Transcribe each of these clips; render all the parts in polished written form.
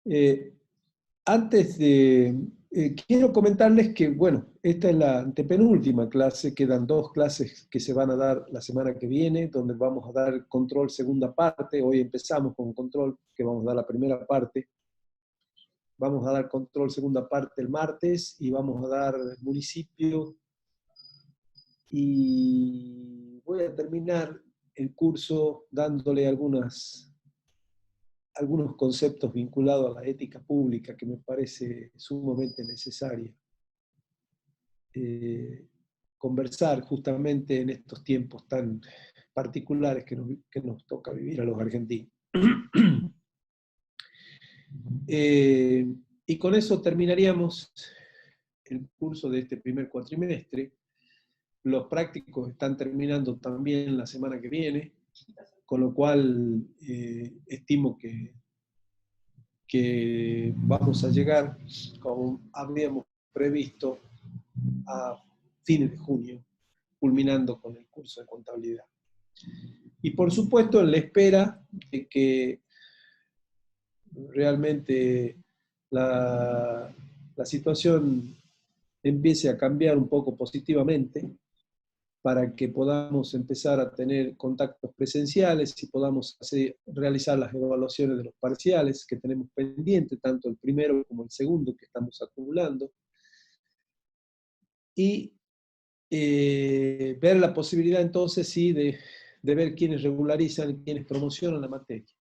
Eh, Antes de... quiero comentarles que, bueno, esta es la antepenúltima clase, quedan 2 clases que se van a dar la semana que viene, donde vamos a dar control segunda parte. Hoy empezamos con control, que vamos a dar la primera parte. Vamos a dar control segunda parte el martes y vamos a dar municipio, y voy a terminar el curso dándole algunos conceptos vinculados a la ética pública que me parece sumamente necesaria conversar justamente en estos tiempos tan particulares que nos toca vivir a los argentinos. Y con eso terminaríamos el curso de este primer cuatrimestre. Los prácticos están terminando también la semana que viene, con lo cual estimo que vamos a llegar, como habíamos previsto, a fines de junio, culminando con el curso de contabilidad. Y por supuesto, en la espera de que realmente la situación empiece a cambiar un poco positivamente, para que podamos empezar a tener contactos presenciales y podamos realizar las evaluaciones de los parciales que tenemos pendientes, tanto el primero como el segundo que estamos acumulando, y ver la posibilidad entonces sí de ver quiénes regularizan y quiénes promocionan la materia.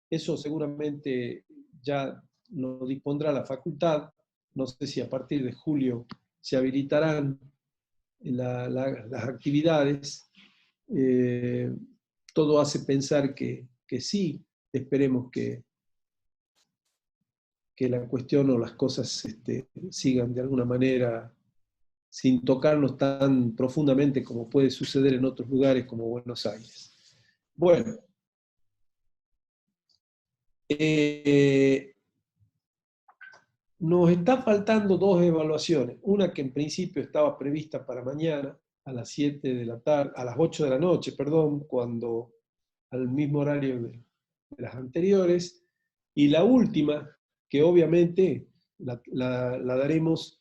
Eso seguramente ya lo dispondrá la facultad. No sé si a partir de julio se habilitarán las actividades. Todo hace pensar que sí. Esperemos que la cuestión o las cosas sigan de alguna manera sin tocarnos tan profundamente como puede suceder en otros lugares como Buenos Aires. Bueno, nos está faltando 2 evaluaciones. Una que en principio estaba prevista para mañana, a las 7 de la tarde, a las 8 de la noche, perdón, cuando al mismo horario de las anteriores. Y la última, que obviamente la daremos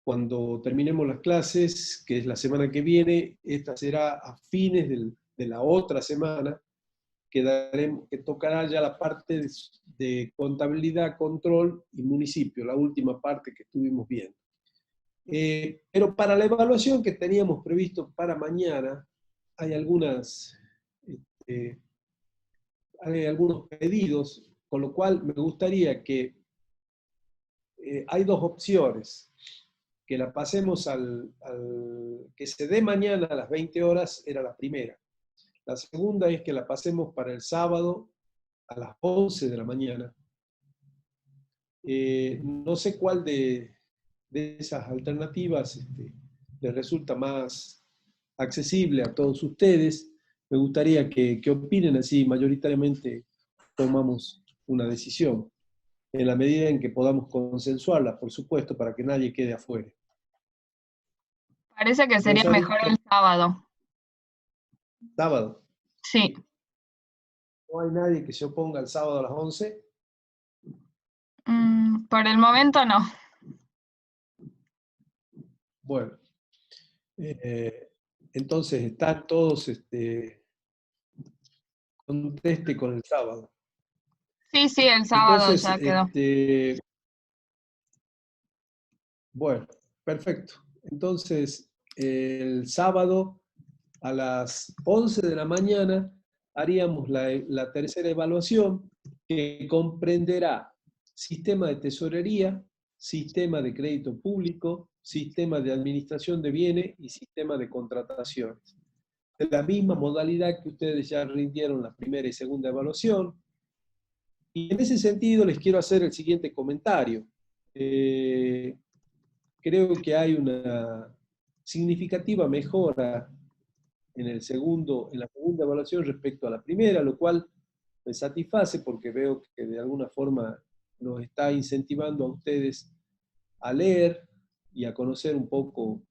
cuando terminemos las clases, que es la semana que viene. Esta será a fines de la otra semana, que tocará ya la parte de contabilidad, control y municipio, la última parte que estuvimos viendo. Pero para la evaluación que teníamos previsto para mañana, hay hay algunos pedidos, con lo cual me gustaría que hay 2 opciones. Que la pasemos que se dé mañana a las 20 horas, era la primera. La segunda es que la pasemos para el sábado a las 11 de la mañana. No sé cuál de esas alternativas les resulta más accesible a todos ustedes. Me gustaría que opinen, así mayoritariamente tomamos una decisión, en la medida en que podamos consensuarla, por supuesto, para que nadie quede afuera. Parece que sería mejor el sábado. ¿Sábado? Sí. ¿No hay nadie que se oponga al sábado a las 11? Por el momento no. Bueno, entonces están todos conteste con el sábado. Sí, el sábado Entonces, ya quedó. bueno, perfecto. Entonces, el sábado a las 11 de la mañana haríamos la tercera evaluación, que comprenderá sistema de tesorería, sistema de crédito público, sistema de administración de bienes y sistema de contrataciones. De la misma modalidad que ustedes ya rindieron la primera y segunda evaluación. Y en ese sentido les quiero hacer el siguiente comentario. Creo que hay una significativa mejora en la segunda evaluación respecto a la primera, lo cual me satisface porque veo que de alguna forma nos está incentivando a ustedes a leer y a conocer un poco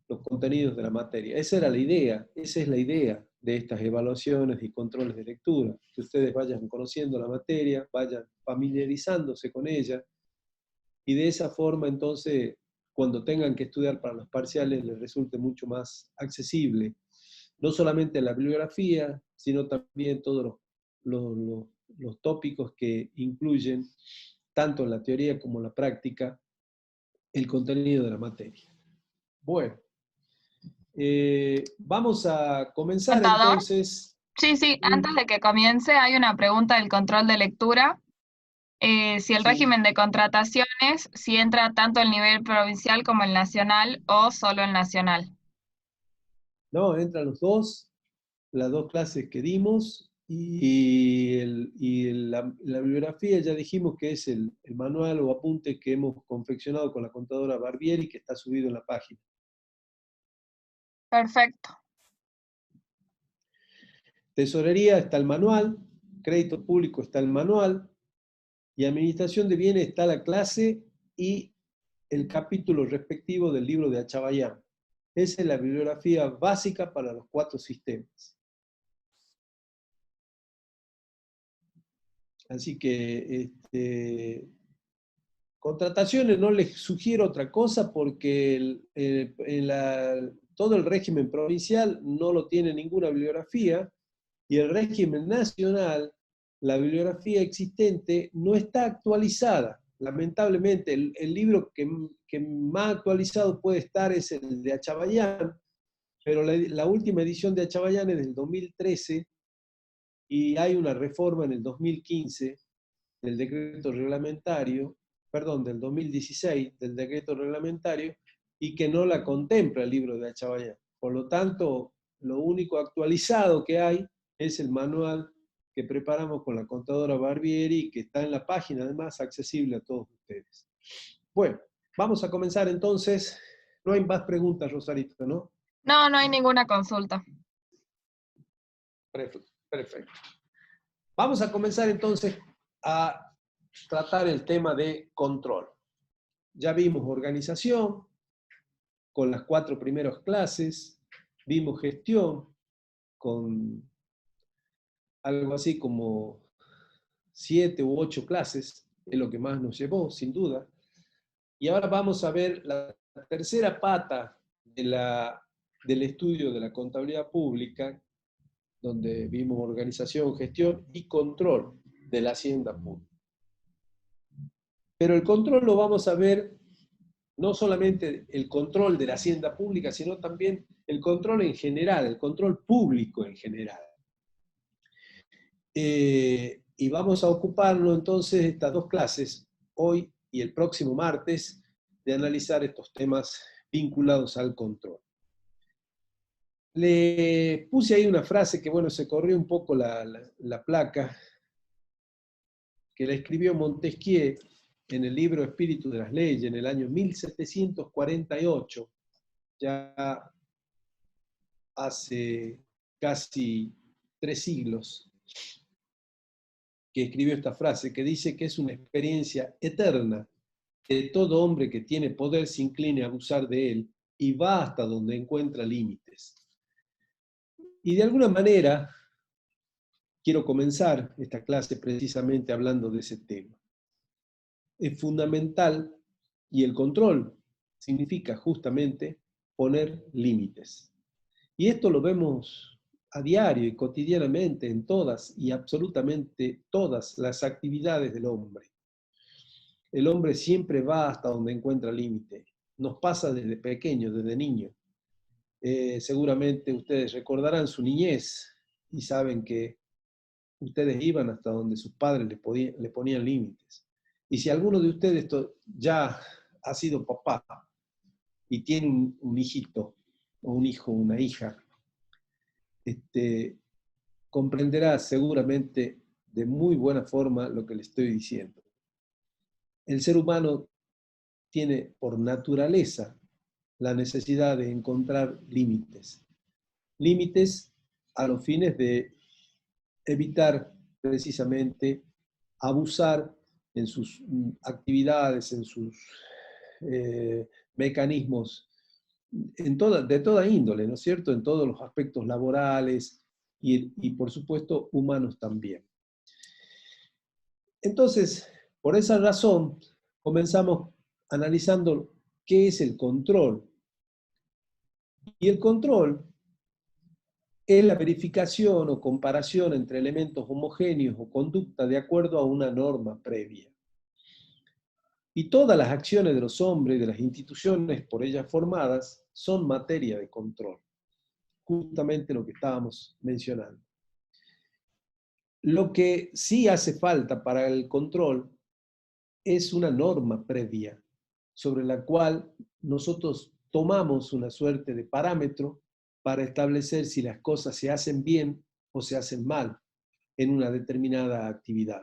los contenidos de la materia. Esa era la idea, esa es la idea de estas evaluaciones y controles de lectura, que ustedes vayan conociendo la materia, vayan familiarizándose con ella, y de esa forma entonces, cuando tengan que estudiar para los parciales, les resulte mucho más accesible, no solamente la bibliografía, sino también todos los tópicos que incluyen, tanto en la teoría como en la práctica, el contenido de la materia. Bueno, vamos a comenzar Contador, entonces. sí, antes de que comience hay una pregunta del control de lectura. Si el Sí, régimen de contrataciones, si entra tanto el nivel provincial como el nacional o solo el nacional. no, entran los dos, las dos clases que dimos, y, la bibliografía ya dijimos que es el manual o apunte que hemos confeccionado con la contadora Barbieri, que está subido en la página. Perfecto. Tesorería está el manual, crédito público está el manual, y administración de bienes está la clase y el capítulo respectivo del libro de Achabayán. Esa es la bibliografía básica para los 4 sistemas. Así que contrataciones no les sugiero otra cosa porque todo el régimen provincial no lo tiene ninguna bibliografía, y el régimen nacional, la bibliografía existente no está actualizada. Lamentablemente, el libro que más actualizado puede estar es el de Achabayán, pero la última edición de Achabayán es del 2013, y hay una reforma en el 2015 del decreto reglamentario, perdón, del 2016 del decreto reglamentario, y que no la contempla el libro de Achabayán. Por lo tanto, lo único actualizado que hay es el manual que preparamos con la contadora Barbieri, que está en la página, además, accesible a todos ustedes. Bueno, vamos a comenzar entonces. No hay más preguntas, Rosarito, ¿no? No, no hay ninguna consulta. Perfecto. Vamos a comenzar entonces a tratar el tema de control. Ya vimos organización con las 4 primeras clases, vimos gestión con algo así como 7 u 8 clases, es lo que más nos llevó, sin duda. Y ahora vamos a ver la tercera pata del estudio de la contabilidad pública, donde vimos organización, gestión y control de la hacienda pública. Pero el control lo vamos a ver no solamente el control de la hacienda pública, sino también el control en general, el control público en general. Y vamos a ocuparnos entonces estas 2 clases, hoy y el próximo martes, de analizar estos temas vinculados al control. Le puse ahí una frase que, bueno, se corrió un poco la placa, que la escribió Montesquieu en el libro Espíritu de las Leyes, en el año 1748, ya hace casi 3 siglos, que escribió esta frase, que dice que es una experiencia eterna que todo hombre que tiene poder se incline a abusar de él y va hasta donde encuentra límites. Y de alguna manera quiero comenzar esta clase precisamente hablando de ese tema. Es fundamental, y el control significa justamente poner límites. Y esto lo vemos a diario y cotidianamente en todas y absolutamente todas las actividades del hombre. El hombre siempre va hasta donde encuentra límite. Nos pasa desde pequeño, desde niño. Seguramente ustedes recordarán su niñez y saben que ustedes iban hasta donde sus padres le ponían límites. Y si alguno de ustedes ya ha sido papá y tiene un hijito, o un hijo, una hija, comprenderá seguramente de muy buena forma lo que le estoy diciendo. El ser humano tiene por naturaleza la necesidad de encontrar límites. Límites a los fines de evitar precisamente abusar en sus actividades, en sus mecanismos, de toda índole, ¿no es cierto? En todos los aspectos laborales, y por supuesto humanos también. Entonces, por esa razón, comenzamos analizando qué es el control. Y el control es la verificación o comparación entre elementos homogéneos o conducta de acuerdo a una norma previa. Y todas las acciones de los hombres y de las instituciones por ellas formadas son materia de control. Justamente lo que estábamos mencionando. Lo que sí hace falta para el control es una norma previa sobre la cual nosotros tomamos una suerte de parámetro para establecer si las cosas se hacen bien o se hacen mal en una determinada actividad.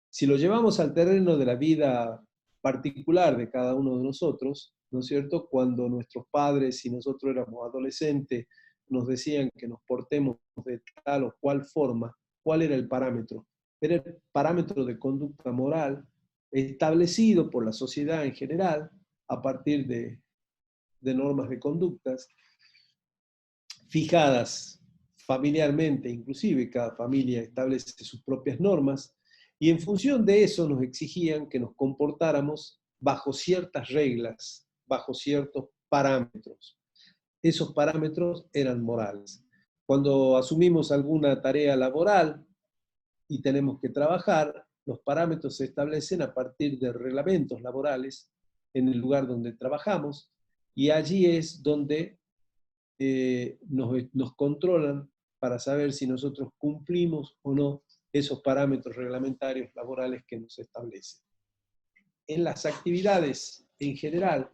Si lo llevamos al terreno de la vida particular de cada uno de nosotros, ¿no es cierto? Cuando nuestros padres y nosotros éramos adolescentes nos decían que nos portemos de tal o cual forma, ¿cuál era el parámetro? Era el parámetro de conducta moral establecido por la sociedad en general a partir de normas de conductas fijadas familiarmente, inclusive cada familia establece sus propias normas, y en función de eso nos exigían que nos comportáramos bajo ciertas reglas, bajo ciertos parámetros. Esos parámetros eran morales. Cuando asumimos alguna tarea laboral y tenemos que trabajar, los parámetros se establecen a partir de reglamentos laborales en el lugar donde trabajamos, y allí es donde nos controlan para saber si nosotros cumplimos o no esos parámetros reglamentarios laborales que nos establecen. En las actividades en general,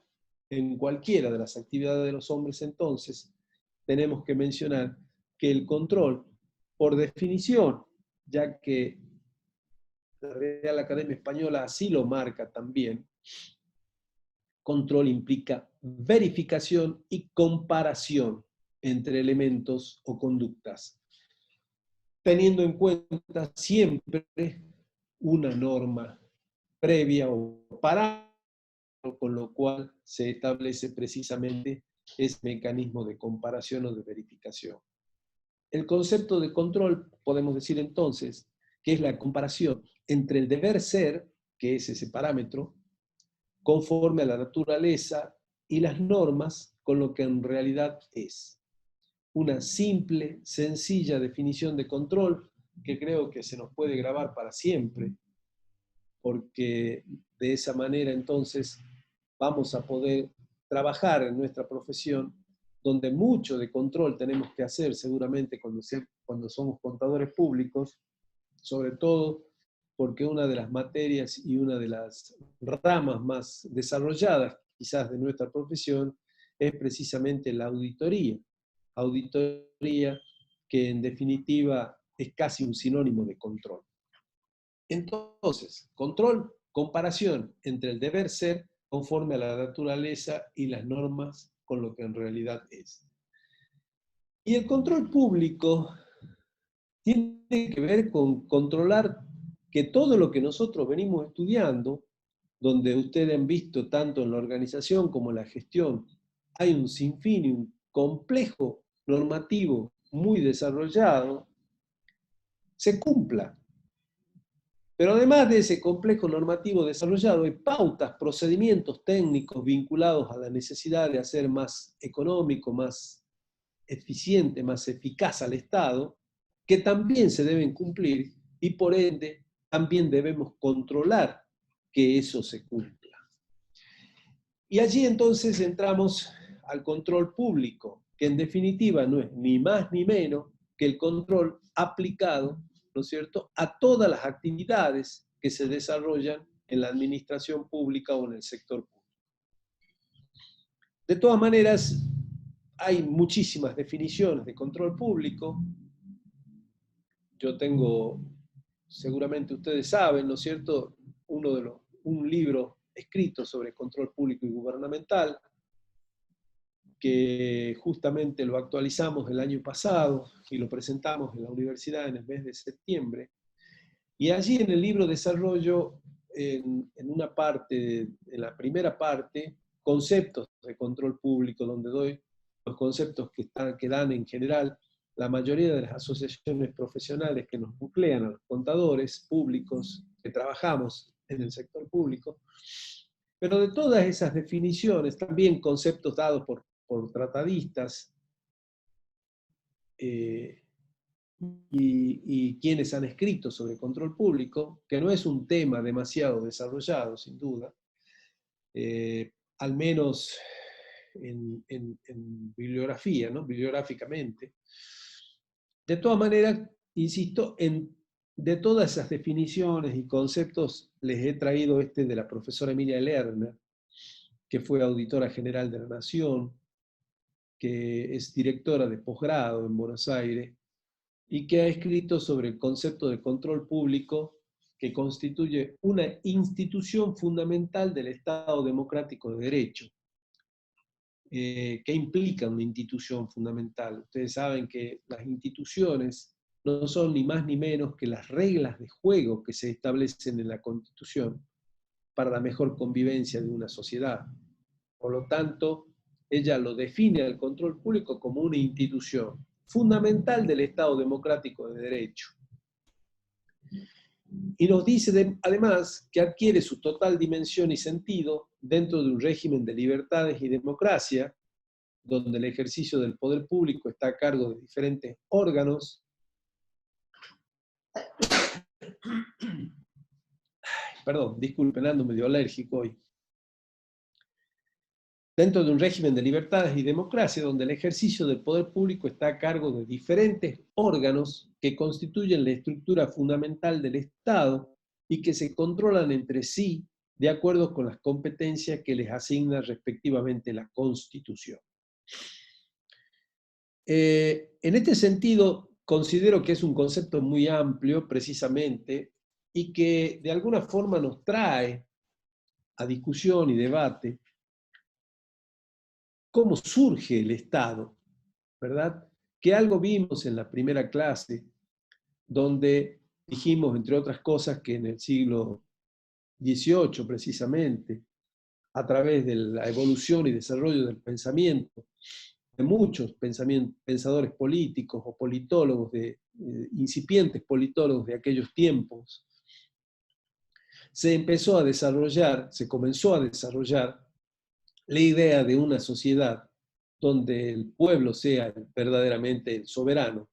en cualquiera de las actividades de los hombres entonces, tenemos que mencionar que el control, por definición, ya que la Real Academia Española así lo marca también, control implica verificación y comparación entre elementos o conductas, teniendo en cuenta siempre una norma previa o parámetro, con lo cual se establece precisamente ese mecanismo de comparación o de verificación. El concepto de control, podemos decir entonces, que es la comparación entre el deber ser, que es ese parámetro, conforme a la naturaleza, y las normas con lo que en realidad es. Una simple, sencilla definición de control que creo que se nos puede grabar para siempre, porque de esa manera entonces vamos a poder trabajar en nuestra profesión, donde mucho de control tenemos que hacer seguramente cuando somos contadores públicos, sobre todo porque una de las materias y una de las ramas más desarrolladas quizás de nuestra profesión es precisamente la auditoría. Auditoría que en definitiva es casi un sinónimo de control. Entonces, control, comparación entre el deber ser conforme a la naturaleza y las normas con lo que en realidad es. Y el control público tiene que ver con controlar que todo lo que nosotros venimos estudiando, donde ustedes han visto tanto en la organización como en la gestión, hay un sinfín y un complejo normativo muy desarrollado, se cumpla. Pero además de ese complejo normativo desarrollado, hay pautas, procedimientos técnicos vinculados a la necesidad de hacer más económico, más eficiente, más eficaz al Estado, que también se deben cumplir y por ende también debemos controlar que eso se cumpla. Y allí entonces entramos al control público, que en definitiva no es ni más ni menos que el control aplicado, ¿no es cierto?, a todas las actividades que se desarrollan en la administración pública o en el sector público. De todas maneras, hay muchísimas definiciones de control público. Yo tengo, seguramente ustedes saben, ¿no es cierto?, un libro escrito sobre control público y gubernamental, que justamente lo actualizamos el año pasado y lo presentamos en la universidad en el mes de septiembre. Y allí en el libro desarrollo en una parte, en la primera parte, conceptos de control público, donde doy los conceptos que dan en general la mayoría de las asociaciones profesionales que nos nuclean a los contadores públicos que trabajamos en el sector público, pero de todas esas definiciones, también conceptos dados por tratadistas y quienes han escrito sobre control público, que no es un tema demasiado desarrollado, sin duda, al menos en bibliografía, ¿no? Bibliográficamente. De todas maneras, insisto, de todas esas definiciones y conceptos les he traído este de la profesora Emilia Lerner, que fue auditora general de la Nación, que es directora de posgrado en Buenos Aires, y que ha escrito sobre el concepto de control público que constituye una institución fundamental del Estado democrático de derecho. ¿Qué implica una institución fundamental? Ustedes saben que las instituciones no son ni más ni menos que las reglas de juego que se establecen en la Constitución para la mejor convivencia de una sociedad. Por lo tanto, ella lo define al control público como una institución fundamental del Estado democrático de derecho. Y nos dice además que adquiere su total dimensión y sentido dentro de un régimen de libertades y democracia, donde el ejercicio del poder público está a cargo de diferentes órganos. Perdón, disculpen, ando medio alérgico hoy. Dentro de un régimen de libertades y democracia, donde el ejercicio del poder público está a cargo de diferentes órganos que constituyen la estructura fundamental del Estado y que se controlan entre sí de acuerdo con las competencias que les asigna respectivamente la Constitución. En este sentido, considero que es un concepto muy amplio, precisamente, y que de alguna forma nos trae a discusión y debate cómo surge el Estado, ¿verdad? Que algo vimos en la primera clase, donde dijimos, entre otras cosas, que en el siglo XVIII, precisamente, a través de la evolución y desarrollo del pensamiento, de muchos pensadores políticos o politólogos, incipientes politólogos de aquellos tiempos, se comenzó a desarrollar la idea de una sociedad donde el pueblo sea verdaderamente el soberano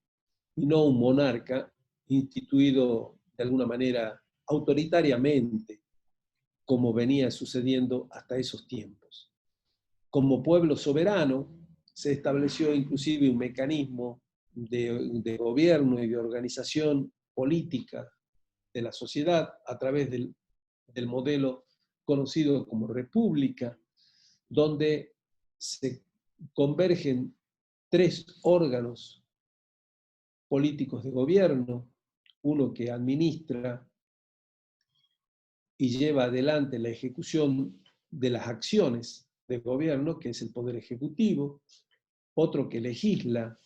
y no un monarca instituido de alguna manera autoritariamente, como venía sucediendo hasta esos tiempos. Como pueblo soberano se estableció inclusive un mecanismo de gobierno y de organización política de la sociedad a través del modelo conocido como república, donde se convergen tres órganos políticos de gobierno, uno que administra y lleva adelante la ejecución de las acciones del gobierno, que es el Poder Ejecutivo, otro que legisla,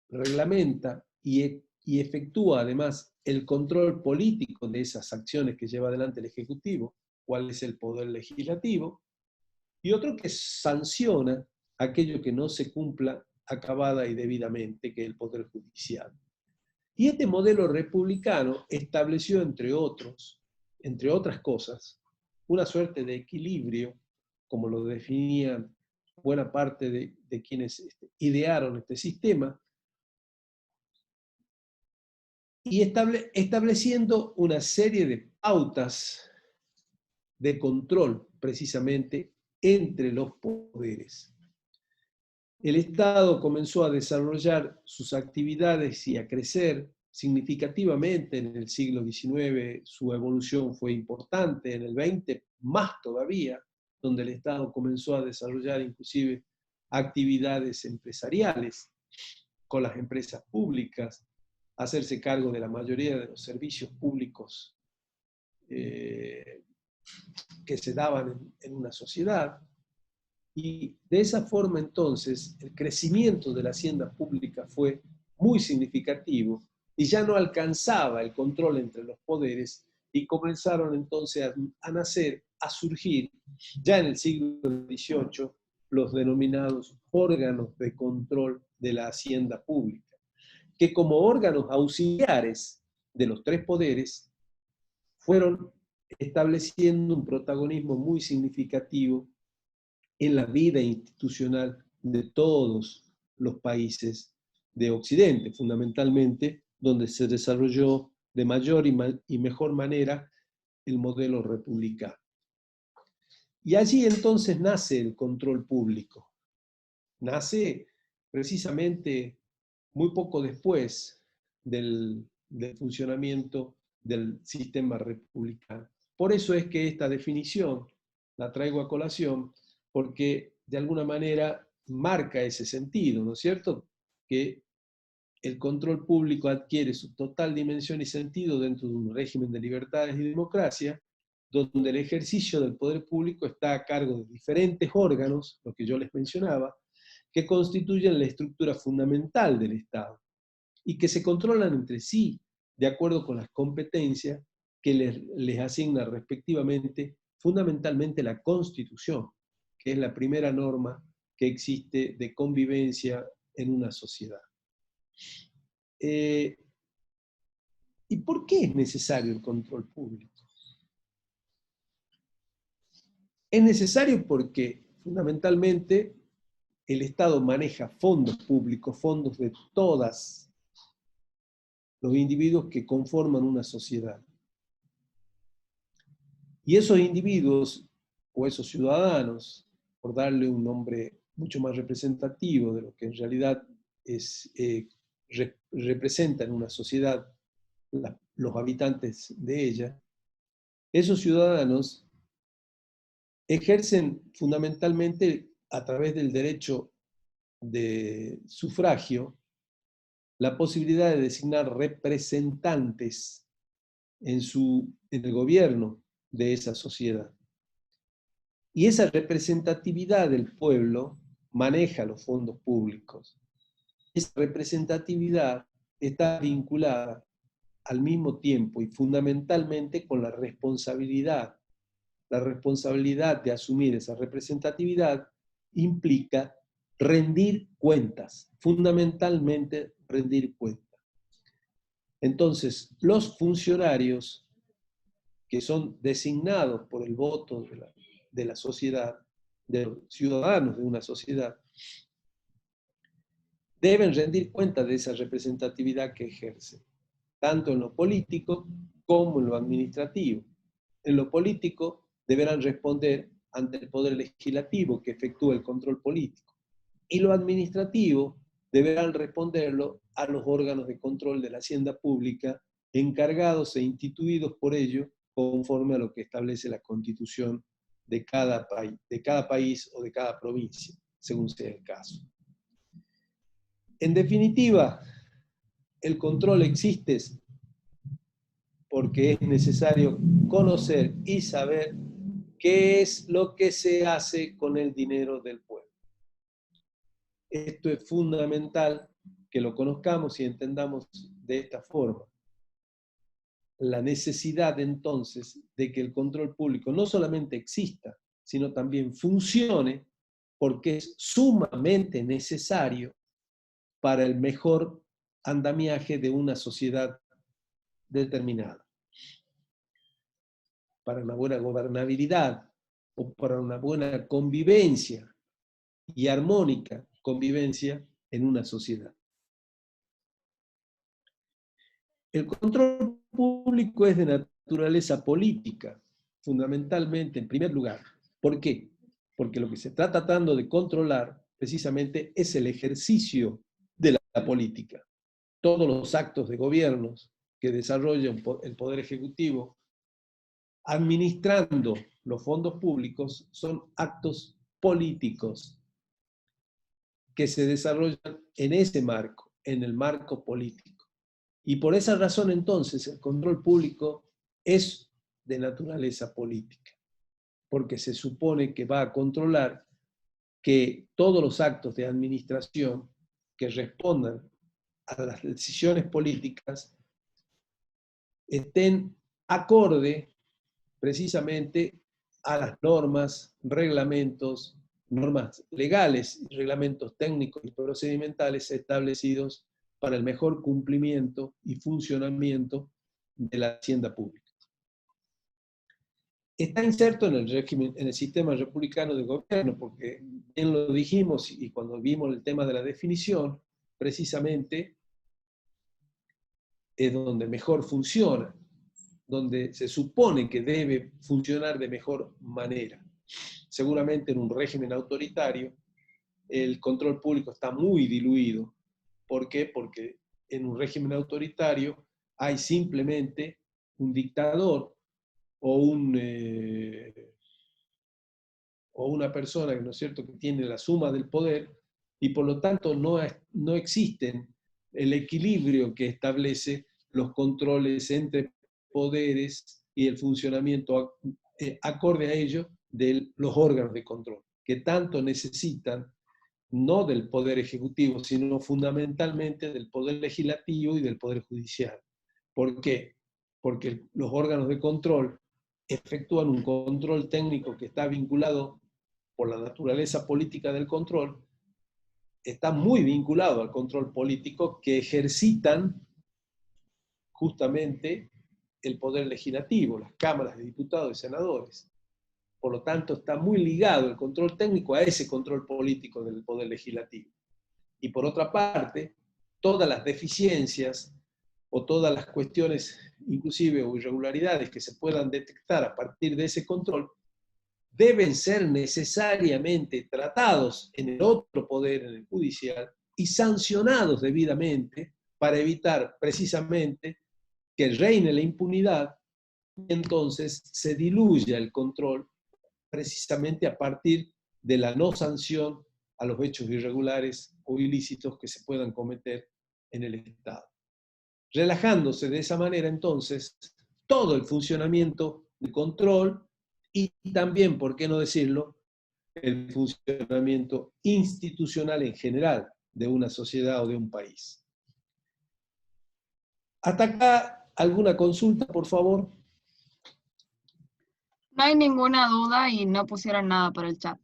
reglamenta y efectúa además el control político de esas acciones que lleva adelante el Ejecutivo, cuál es el Poder Legislativo, y otro que sanciona aquello que no se cumpla acabada y debidamente, que es el Poder Judicial. Y este modelo republicano estableció, entre otras cosas, una suerte de equilibrio, como lo definían buena parte de quienes idearon este sistema, y estableciendo una serie de pautas de control, precisamente, entre los poderes. El Estado comenzó a desarrollar sus actividades y a crecer significativamente en el siglo XIX. Su evolución fue importante, en el XX más todavía, donde el Estado comenzó a desarrollar inclusive actividades empresariales con las empresas públicas, a hacerse cargo de la mayoría de los servicios públicos que se daban en una sociedad. Y de esa forma entonces el crecimiento de la hacienda pública fue muy significativo y ya no alcanzaba el control entre los poderes y comenzaron entonces a nacer, a surgir, ya en el siglo XVIII, los denominados órganos de control de la hacienda pública. que como órganos auxiliares de los tres poderes fueron estableciendo un protagonismo muy significativo en la vida institucional de todos los países de Occidente, fundamentalmente donde se desarrolló de mayor y mejor manera el modelo republicano. Y allí entonces nace el control público. Nace precisamente muy poco después del funcionamiento del sistema republicano. Por eso es que esta definición la traigo a colación, porque de alguna manera marca ese sentido, ¿no es cierto? Que el control público adquiere su total dimensión y sentido dentro de un régimen de libertades y democracia, donde el ejercicio del poder público está a cargo de diferentes órganos, lo que yo les mencionaba, que constituyen la estructura fundamental del Estado y que se controlan entre sí de acuerdo con las competencias que les asigna respectivamente, fundamentalmente la Constitución, que es la primera norma que existe de convivencia en una sociedad. ¿Y por qué es necesario el control público? Es necesario porque fundamentalmente el Estado maneja fondos públicos, fondos de todos los individuos que conforman una sociedad. Y esos individuos o esos ciudadanos, por darle un nombre mucho más representativo de lo que en realidad es, representan una sociedad, los habitantes de ella, esos ciudadanos ejercen fundamentalmente a través del derecho de sufragio la posibilidad de designar representantes en el gobierno de esa sociedad. Y esa representatividad del pueblo maneja los fondos públicos. Esa representatividad está vinculada al mismo tiempo y fundamentalmente con la responsabilidad. La responsabilidad de asumir esa representatividad implica rendir cuentas, fundamentalmente rendir cuentas. Entonces, los funcionarios que son designados por el voto de la sociedad, de los ciudadanos de una sociedad, deben rendir cuenta de esa representatividad que ejercen, tanto en lo político como en lo administrativo. En lo político deberán responder ante el poder legislativo que efectúa el control político. Y lo administrativo deberán responderlo a los órganos de control de la hacienda pública encargados e instituidos por ello conforme a lo que establece la Constitución de cada país o de cada provincia, según sea el caso. En definitiva, el control existe porque es necesario conocer y saber qué es lo que se hace con el dinero del pueblo. Esto es fundamental que lo conozcamos y entendamos de esta forma. La necesidad entonces de que el control público no solamente exista, sino también funcione, porque es sumamente necesario para el mejor andamiaje de una sociedad determinada. Para una buena gobernabilidad o para una buena convivencia y armónica convivencia en una sociedad. El control público es de naturaleza política, fundamentalmente, en primer lugar. ¿Por qué? Porque lo que se está tratando de controlar precisamente es el ejercicio de la política. Todos los actos de gobiernos que desarrolla el Poder Ejecutivo administrando los fondos públicos son actos políticos que se desarrollan en ese marco, en el marco político. Y por esa razón entonces el control público es de naturaleza política, porque se supone que va a controlar que todos los actos de administración que respondan a las decisiones políticas estén acorde precisamente a las normas, normas legales, reglamentos técnicos y procedimentales establecidos para el mejor cumplimiento y funcionamiento de la hacienda pública. Está inserto en el régimen, en el sistema republicano de gobierno, porque bien lo dijimos y cuando vimos el tema de la definición, precisamente es donde mejor funciona, donde se supone que debe funcionar de mejor manera. Seguramente en un régimen autoritario el control público está muy diluido. ¿Por qué? Porque en un régimen autoritario hay simplemente un dictador o una persona, ¿no es cierto?, que tiene la suma del poder y por lo tanto no existen el equilibrio que establece los controles entre poderes y el funcionamiento acorde a ello de los órganos de control, que tanto necesitan no del poder ejecutivo, sino fundamentalmente del poder legislativo y del poder judicial. ¿Por qué? Porque los órganos de control efectúan un control técnico que está vinculado por la naturaleza política del control, está muy vinculado al control político que ejercitan justamente el poder legislativo, las cámaras de diputados y senadores. Por lo tanto, está muy ligado el control técnico a ese control político del poder legislativo. Y por otra parte, todas las deficiencias o todas las cuestiones, inclusive o irregularidades que se puedan detectar a partir de ese control, deben ser necesariamente tratados en el otro poder, en el judicial, y sancionados debidamente para evitar precisamente que reine la impunidad y entonces se diluya el control precisamente a partir de la no sanción a los hechos irregulares o ilícitos que se puedan cometer en el Estado. Relajándose de esa manera, entonces, todo el funcionamiento de control y también, ¿por qué no decirlo?, el funcionamiento institucional en general de una sociedad o de un país. Hasta acá, ¿alguna consulta, por favor? No hay ninguna duda y no pusieron nada por el chat.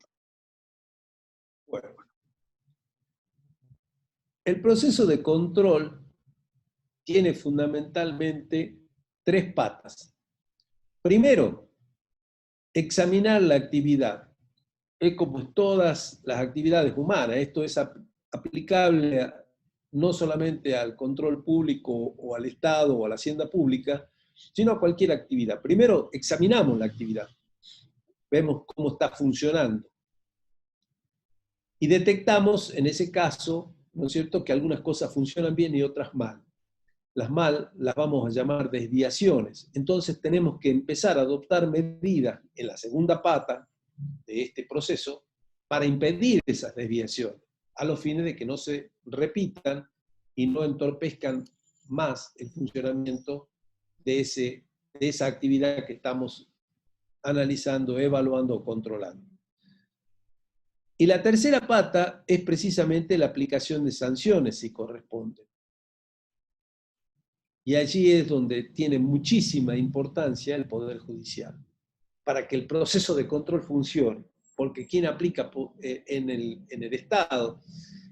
Bueno, el proceso de control tiene fundamentalmente tres patas. Primero, examinar la actividad. Es como todas las actividades humanas. Esto es aplicable no solamente al control público o al Estado o a la hacienda pública, sino a cualquier actividad. Primero, examinamos la actividad. Vemos cómo está funcionando. Y detectamos, en ese caso, ¿no es cierto?, que algunas cosas funcionan bien y otras mal. Las mal las vamos a llamar desviaciones. Entonces tenemos que empezar a adoptar medidas en la segunda pata de este proceso para impedir esas desviaciones, a los fines de que no se repitan y no entorpezcan más el funcionamiento de esa actividad que estamos analizando, evaluando o controlando. Y la tercera pata es precisamente la aplicación de sanciones, si corresponde. Y allí es donde tiene muchísima importancia el Poder Judicial, para que el proceso de control funcione. Porque quien aplica en el Estado,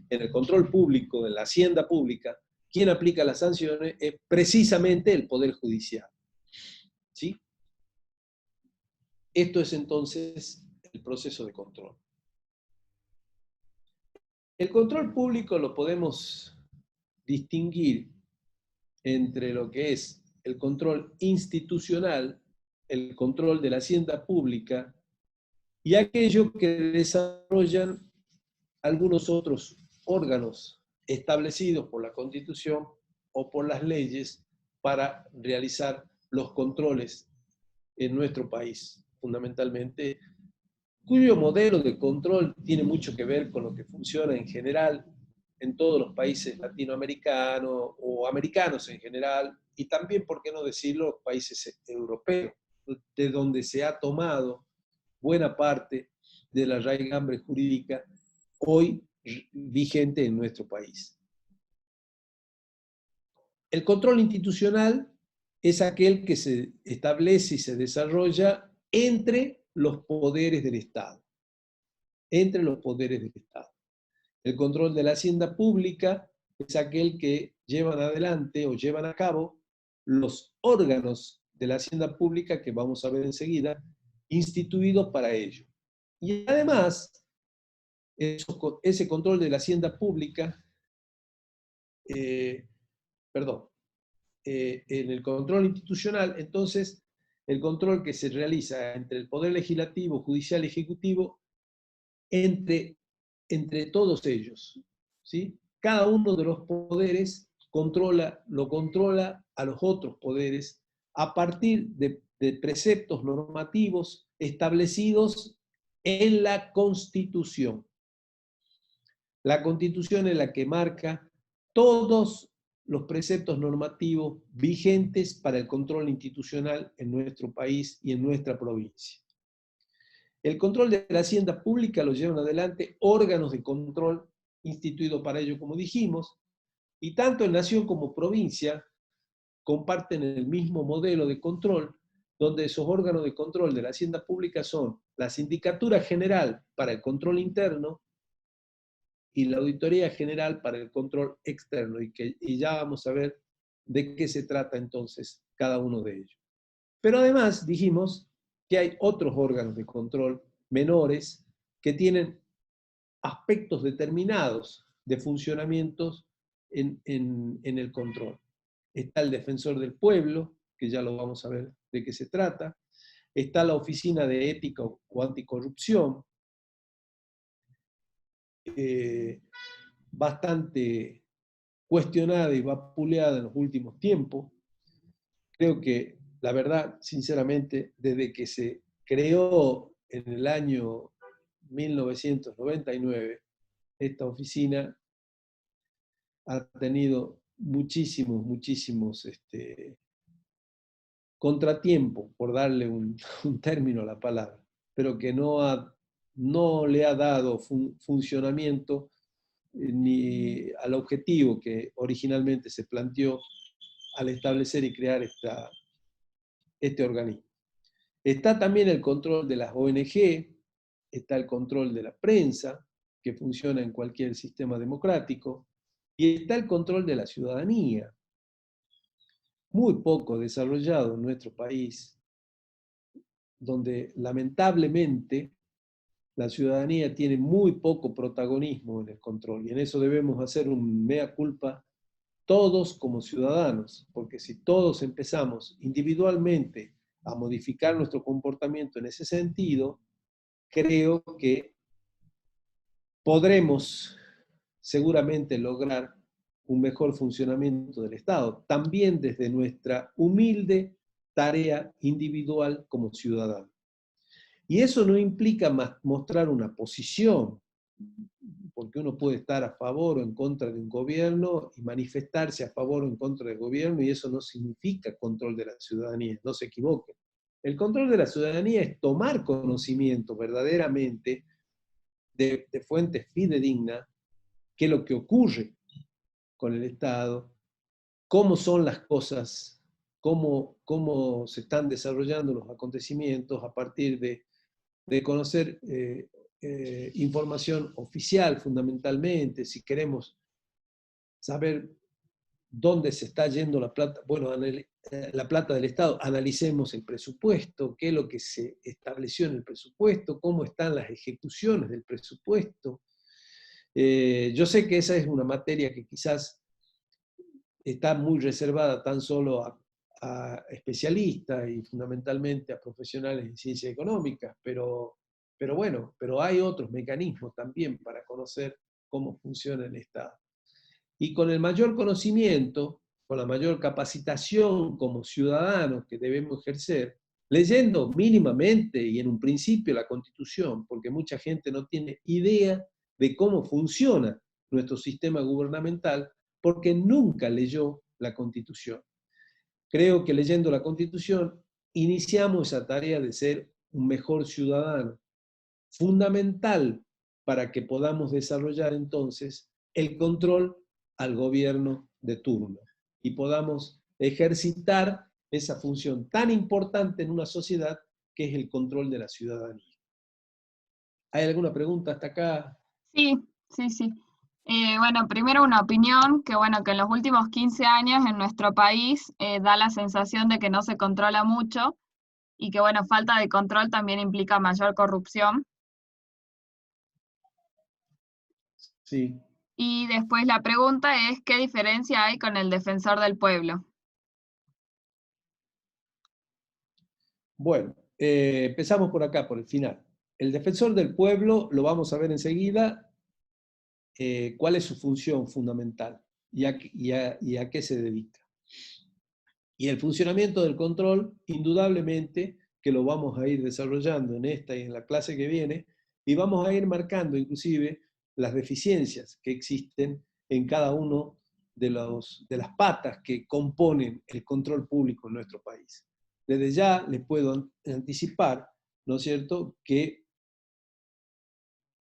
en el control público, en la hacienda pública, quien aplica las sanciones es precisamente el Poder Judicial. ¿Sí? Esto es entonces el proceso de control. El control público lo podemos distinguir entre lo que es el control institucional, el control de la hacienda pública y aquello que desarrollan algunos otros órganos establecidos por la Constitución o por las leyes para realizar los controles en nuestro país, fundamentalmente, cuyo modelo de control tiene mucho que ver con lo que funciona en general en todos los países latinoamericanos o americanos en general, y también, por qué no decirlo, países europeos, de donde se ha tomado buena parte de la raigambre jurídica hoy vigente en nuestro país. El control institucional es aquel que se establece y se desarrolla entre los poderes del Estado. Entre los poderes del Estado. El control de la hacienda pública es aquel que llevan adelante o llevan a cabo los órganos de la hacienda pública que vamos a ver enseguida, instituidos para ello. Y además, ese control de la hacienda pública, en el control institucional, entonces, el control que se realiza entre el Poder Legislativo, Judicial y Ejecutivo, entre todos ellos, ¿sí? Cada uno de los poderes lo controla a los otros poderes a partir de preceptos normativos establecidos en la Constitución. La Constitución es la que marca todos los preceptos normativos vigentes para el control institucional en nuestro país y en nuestra provincia. El control de la hacienda pública lo llevan adelante órganos de control instituidos para ello, como dijimos, y tanto en nación como provincia comparten el mismo modelo de control, donde esos órganos de control de la hacienda pública son la Sindicatura General para el control interno y la Auditoría General para el control externo, y ya vamos a ver de qué se trata entonces cada uno de ellos. Pero además dijimos que hay otros órganos de control menores que tienen aspectos determinados de funcionamientos en el control. Está el Defensor del Pueblo, que ya lo vamos a ver de qué se trata. Está la Oficina de Ética o Anticorrupción, bastante cuestionada y vapuleada en los últimos tiempos. Creo que, la verdad, sinceramente, desde que se creó en el año 1999, esta oficina ha tenido muchísimos contratiempos, por darle un término a la palabra, pero que no le ha dado funcionamiento ni al objetivo que originalmente se planteó al establecer y crear este organismo. Está también el control de las ONG, está el control de la prensa, que funciona en cualquier sistema democrático, y está el control de la ciudadanía, muy poco desarrollado en nuestro país, donde lamentablemente la ciudadanía tiene muy poco protagonismo en el control, y en eso debemos hacer un mea culpa todos como ciudadanos, porque si todos empezamos individualmente a modificar nuestro comportamiento en ese sentido, creo que podremos seguramente lograr un mejor funcionamiento del Estado, también desde nuestra humilde tarea individual como ciudadano. Y eso no implica mostrar una posición, porque uno puede estar a favor o en contra de un gobierno y manifestarse a favor o en contra del gobierno, y eso no significa control de la ciudadanía, no se equivoquen. El control de la ciudadanía es tomar conocimiento verdaderamente de fuentes fidedignas, qué es lo que ocurre con el Estado, cómo son las cosas, cómo se están desarrollando los acontecimientos a partir de conocer información oficial fundamentalmente, si queremos saber dónde se está yendo la plata, bueno, la plata del Estado, analicemos el presupuesto, qué es lo que se estableció en el presupuesto, cómo están las ejecuciones del presupuesto. Yo sé que esa es una materia que quizás está muy reservada tan solo a especialistas y fundamentalmente a profesionales en ciencias económicas, pero bueno, pero hay otros mecanismos también para conocer cómo funciona el Estado. Y con el mayor conocimiento, con la mayor capacitación como ciudadanos que debemos ejercer, leyendo mínimamente y en un principio la Constitución, porque mucha gente no tiene idea de cómo funciona nuestro sistema gubernamental, porque nunca leyó la Constitución. Creo que leyendo la Constitución iniciamos esa tarea de ser un mejor ciudadano, fundamental para que podamos desarrollar entonces el control al gobierno de turno y podamos ejercitar esa función tan importante en una sociedad que es el control de la ciudadanía. ¿Hay alguna pregunta hasta acá? Sí, sí, sí. Bueno, primero una opinión, que bueno, que en los últimos 15 años en nuestro país da la sensación de que no se controla mucho y que bueno, falta de control también implica mayor corrupción. Sí. Y después la pregunta es, ¿qué diferencia hay con el defensor del pueblo? Bueno, empezamos por acá, por el final. El defensor del pueblo, lo vamos a ver enseguida, cuál es su función fundamental y a qué se dedica. Y el funcionamiento del control, indudablemente, que lo vamos a ir desarrollando en esta y en la clase que viene, y vamos a ir marcando inclusive las deficiencias que existen en cada uno de las patas que componen el control público en nuestro país. Desde ya les puedo anticipar, ¿no es cierto?, que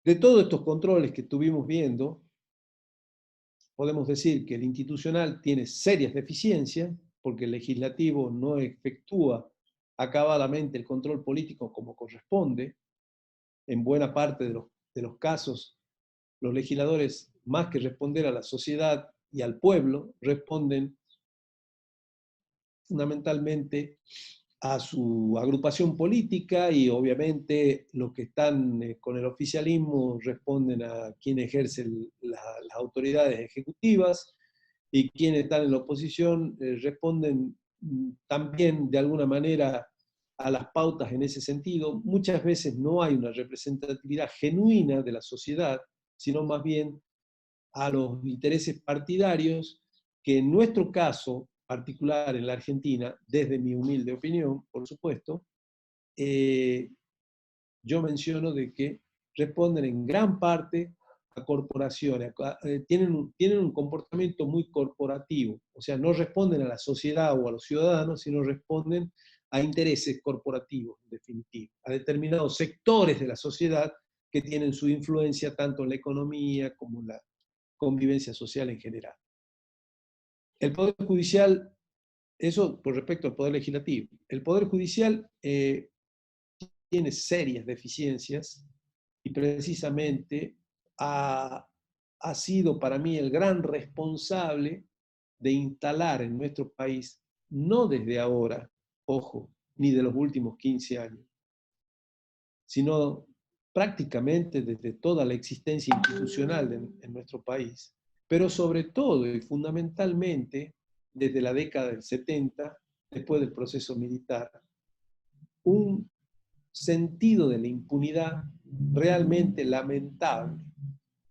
de todos estos controles que estuvimos viendo, podemos decir que el institucional tiene serias deficiencias, porque el legislativo no efectúa acabadamente el control político como corresponde. En buena parte de los casos, los legisladores, más que responder a la sociedad y al pueblo, responden fundamentalmente a su agrupación política y obviamente los que están con el oficialismo responden a quien ejerce las autoridades ejecutivas y quienes están en la oposición responden también de alguna manera a las pautas en ese sentido. Muchas veces no hay una representatividad genuina de la sociedad, sino más bien a los intereses partidarios que en nuestro caso particular en la Argentina, desde mi humilde opinión, por supuesto, yo menciono de que responden en gran parte a corporaciones, tienen un comportamiento muy corporativo, o sea, no responden a la sociedad o a los ciudadanos, sino responden a intereses corporativos, en definitiva, a determinados sectores de la sociedad que tienen su influencia tanto en la economía como en la convivencia social en general. El Poder Judicial, eso por respecto al Poder Legislativo, el Poder Judicial tiene serias deficiencias y precisamente ha sido para mí el gran responsable de instalar en nuestro país, no desde ahora, ojo, ni de los últimos 15 años, sino prácticamente desde toda la existencia institucional en nuestro país, pero sobre todo y fundamentalmente desde la década del 70, después del proceso militar, un sentido de la impunidad realmente lamentable.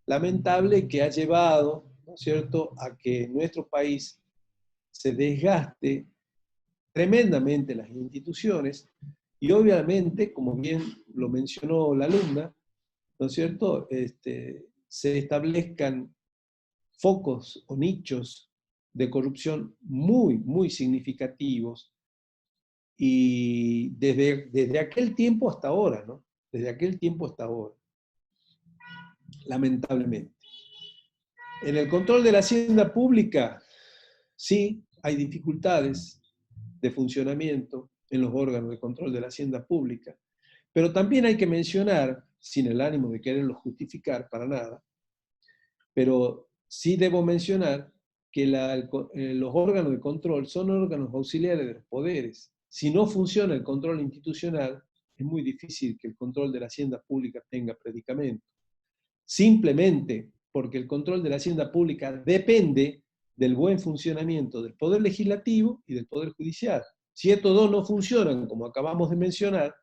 Lamentable que ha llevado, ¿no es cierto?, a que en nuestro país se desgaste tremendamente las instituciones y obviamente, como bien lo mencionó la alumna, ¿no es cierto?, se establezcan focos o nichos de corrupción muy, muy significativos y desde aquel tiempo hasta ahora, ¿no? Desde aquel tiempo hasta ahora, lamentablemente. En el control de la hacienda pública, sí, hay dificultades de funcionamiento en los órganos de control de la hacienda pública, pero también hay que mencionar, sin el ánimo de quererlo justificar para nada, pero sí debo mencionar que los órganos de control son órganos auxiliares de los poderes. Si no funciona el control institucional, es muy difícil que el control de la hacienda pública tenga predicamento. Simplemente porque el control de la hacienda pública depende del buen funcionamiento del Poder Legislativo y del Poder Judicial. Si estos dos no funcionan, como acabamos de mencionar,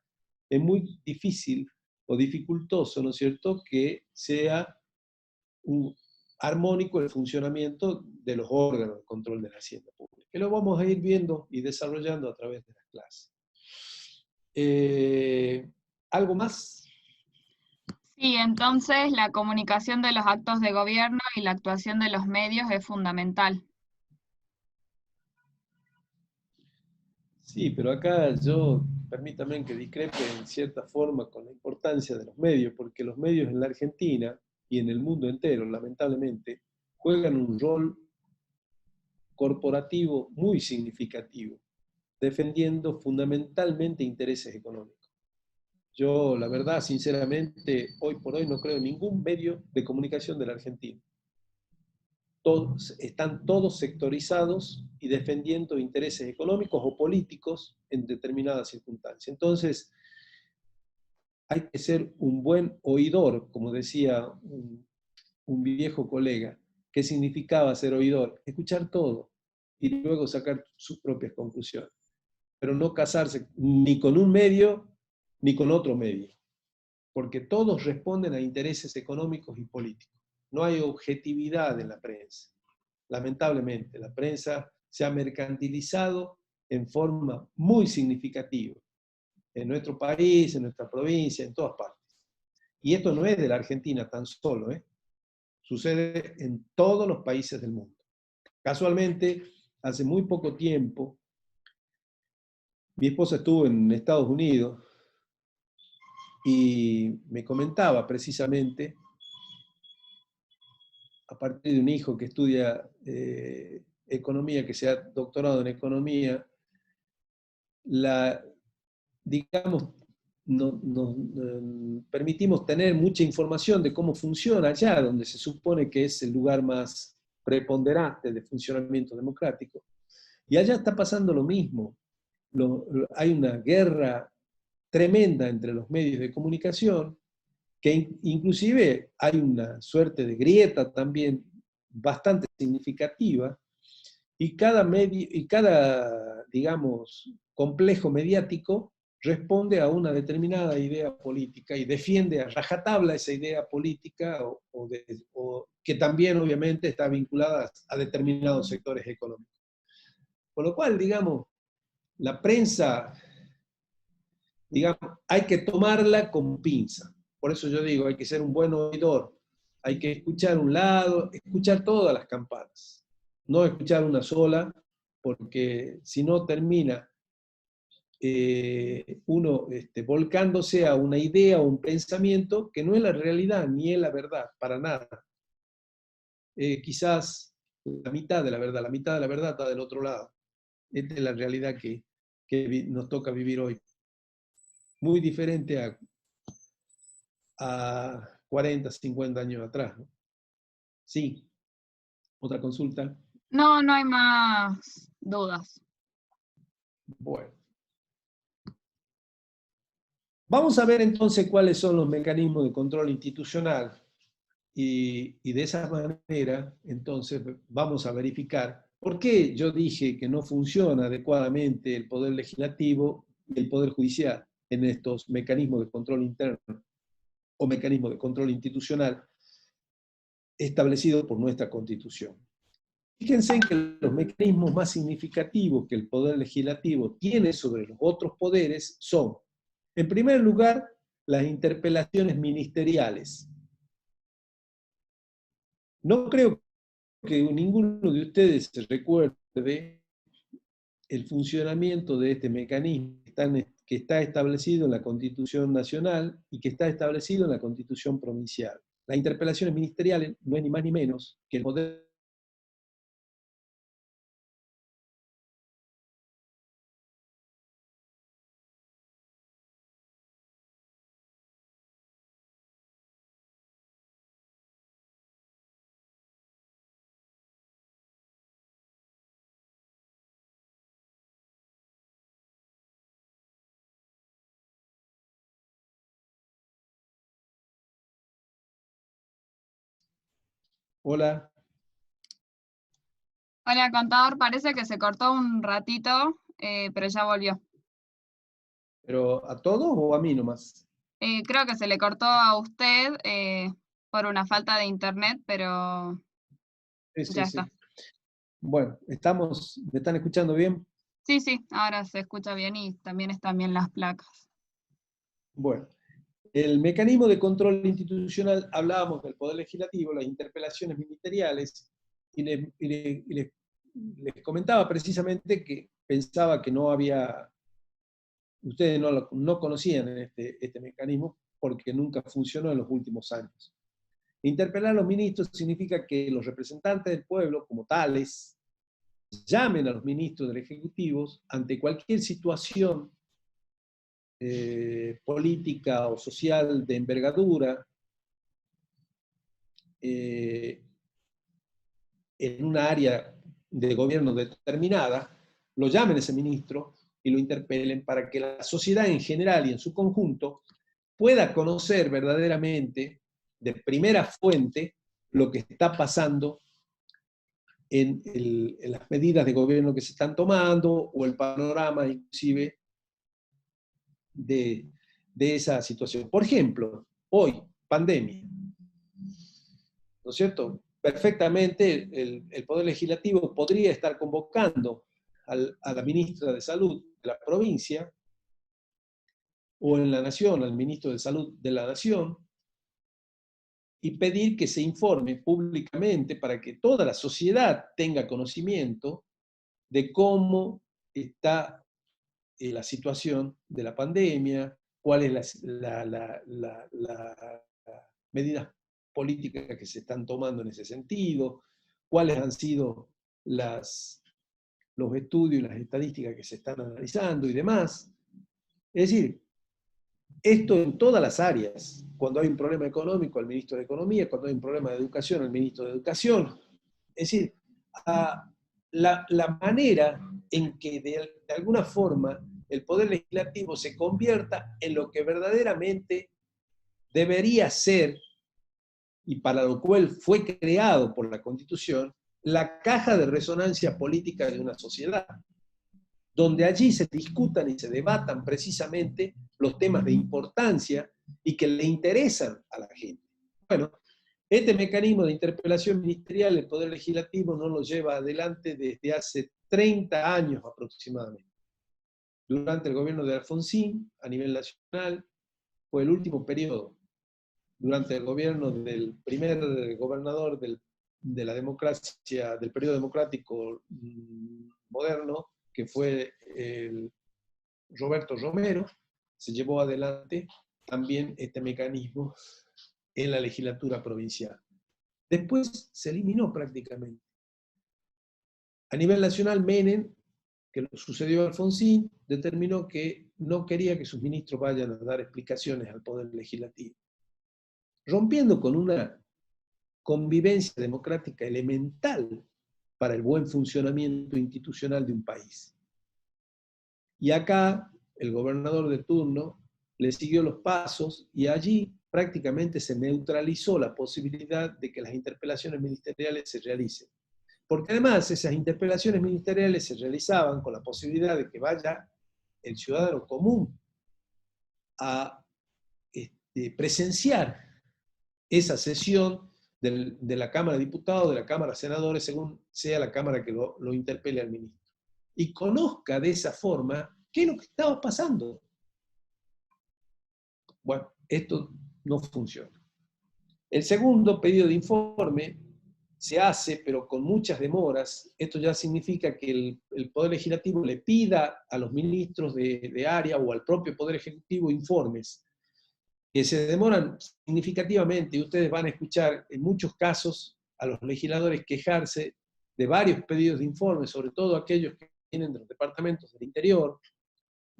es muy difícil o dificultoso, ¿no es cierto?, que sea armónico el funcionamiento de los órganos de control de la hacienda pública, que lo vamos a ir viendo y desarrollando a través de las clases. ¿Algo más? Sí, entonces la comunicación de los actos de gobierno y la actuación de los medios es fundamental. Sí, pero acá yo, permítame que discrepe en cierta forma con la importancia de los medios, porque los medios en la Argentina y en el mundo entero, lamentablemente, juegan un rol corporativo muy significativo, defendiendo fundamentalmente intereses económicos. Yo, la verdad, sinceramente, hoy por hoy no creo en ningún medio de comunicación de la Argentina. están todos sectorizados y defendiendo intereses económicos o políticos en determinadas circunstancias. Entonces, hay que ser un buen oidor, como decía un viejo colega. ¿Qué significaba ser oidor? Escuchar todo y luego sacar sus propias conclusiones. Pero no casarse ni con un medio ni con otro medio, porque todos responden a intereses económicos y políticos. No hay objetividad en la prensa. Lamentablemente, la prensa se ha mercantilizado en forma muy significativa en nuestro país, en nuestra provincia, en todas partes. Y esto no es de la Argentina tan solo, ¿eh? Sucede en todos los países del mundo. Casualmente, hace muy poco tiempo, mi esposa estuvo en Estados Unidos y me comentaba precisamente, a partir de un hijo que estudia economía, que se ha doctorado en economía, digamos, nos permitimos tener mucha información de cómo funciona allá, donde se supone que es el lugar más preponderante de funcionamiento democrático. Y allá está pasando lo mismo. Hay una guerra tremenda entre los medios de comunicación, que inclusive hay una suerte de grieta también bastante significativa, y cada, digamos, complejo mediático responde a una determinada idea política y defiende a rajatabla esa idea política o que también obviamente está vinculada a determinados sectores económicos. Con lo cual, digamos, la prensa, digamos, hay que tomarla con pinza. Por eso yo digo, hay que ser un buen oidor, hay que escuchar un lado, escuchar todas las campanas, no escuchar una sola, porque si no termina uno volcándose a una idea o un pensamiento que no es la realidad ni es la verdad, para nada. Quizás la mitad de la verdad está del otro lado. Esta es la realidad que nos toca vivir hoy. Muy diferente a 40, 50 años atrás, ¿no? Sí. ¿Otra consulta? No, no hay más dudas. Bueno. Vamos a ver entonces cuáles son los mecanismos de control institucional y de esa manera entonces vamos a verificar por qué yo dije que no funciona adecuadamente el poder legislativo y el poder judicial en estos mecanismos de control interno o mecanismos de control institucional establecidos por nuestra Constitución. Fíjense que los mecanismos más significativos que el poder legislativo tiene sobre los otros poderes son, en primer lugar, las interpelaciones ministeriales. No creo que ninguno de ustedes se recuerde el funcionamiento de este mecanismo que está establecido en la Constitución Nacional y que está establecido en la Constitución Provincial. Las interpelaciones ministeriales no es ni más ni menos que el poder Hola, Hola, contador, parece que se cortó un ratito, pero ya volvió. pero ¿a todos o a mí nomás? Creo que se le cortó a usted por una falta de internet, pero Sí, ya sí, está. sí. Bueno, ¿me están escuchando bien? Sí, sí, ahora se escucha bien y también están bien las placas. Bueno, el mecanismo de control institucional, hablábamos del Poder Legislativo, las interpelaciones ministeriales, y les comentaba precisamente que pensaba que no había, ustedes no conocían este mecanismo porque nunca funcionó en los últimos años. Interpelar a los ministros significa que los representantes del pueblo, como tales, llamen a los ministros del Ejecutivo ante cualquier situación política o social de envergadura, en una área de gobierno determinada, lo llamen a ese ministro y lo interpelen para que la sociedad en general y en su conjunto pueda conocer verdaderamente de primera fuente lo que está pasando en las medidas de gobierno que se están tomando o el panorama inclusive de esa situación. Por ejemplo, hoy, pandemia, ¿no es cierto? Perfectamente el Poder Legislativo podría estar convocando a la ministra de Salud de la provincia o en la Nación, al ministro de Salud de la Nación, y pedir que se informe públicamente para que toda la sociedad tenga conocimiento de cómo está la situación de la pandemia, cuáles las medidas políticas que se están tomando en ese sentido, cuáles han sido los estudios y las estadísticas que se están analizando y demás. Es decir, esto en todas las áreas. Cuando hay un problema económico, al ministro de Economía; cuando hay un problema de educación, al ministro de Educación. Es decir, la manera en que de alguna forma el Poder Legislativo se convierta en lo que verdaderamente debería ser, y para lo cual fue creado por la Constitución, la caja de resonancia política de una sociedad, donde allí se discutan y se debatan precisamente los temas de importancia y que le interesan a la gente. Bueno, este mecanismo de interpelación ministerial el Poder Legislativo no lo lleva adelante desde hace 30 años aproximadamente. Durante el gobierno de Alfonsín, a nivel nacional, fue el último periodo. Durante el gobierno del primer gobernador de la democracia, del periodo democrático moderno, que fue Roberto Romero, se llevó adelante también este mecanismo en la legislatura provincial. Después se eliminó prácticamente. A nivel nacional, Menem, que lo sucedió a Alfonsín, determinó que no quería que sus ministros vayan a dar explicaciones al Poder Legislativo, rompiendo con una convivencia democrática elemental para el buen funcionamiento institucional de un país. Y acá el gobernador de turno le siguió los pasos y allí prácticamente se neutralizó la posibilidad de que las interpelaciones ministeriales se realicen. Porque además esas interpelaciones ministeriales se realizaban con la posibilidad de que vaya el ciudadano común a presenciar esa sesión de la Cámara de Diputados, de la Cámara de Senadores, según sea la Cámara que lo interpele al ministro. Y conozca de esa forma qué es lo que estaba pasando. Bueno, esto no funciona. El segundo pedido de informe se hace, pero con muchas demoras. Esto ya significa que el Poder Legislativo le pida a los ministros de área o al propio Poder Ejecutivo informes que se demoran significativamente, y ustedes van a escuchar en muchos casos a los legisladores quejarse de varios pedidos de informe, sobre todo aquellos que vienen de los departamentos del interior,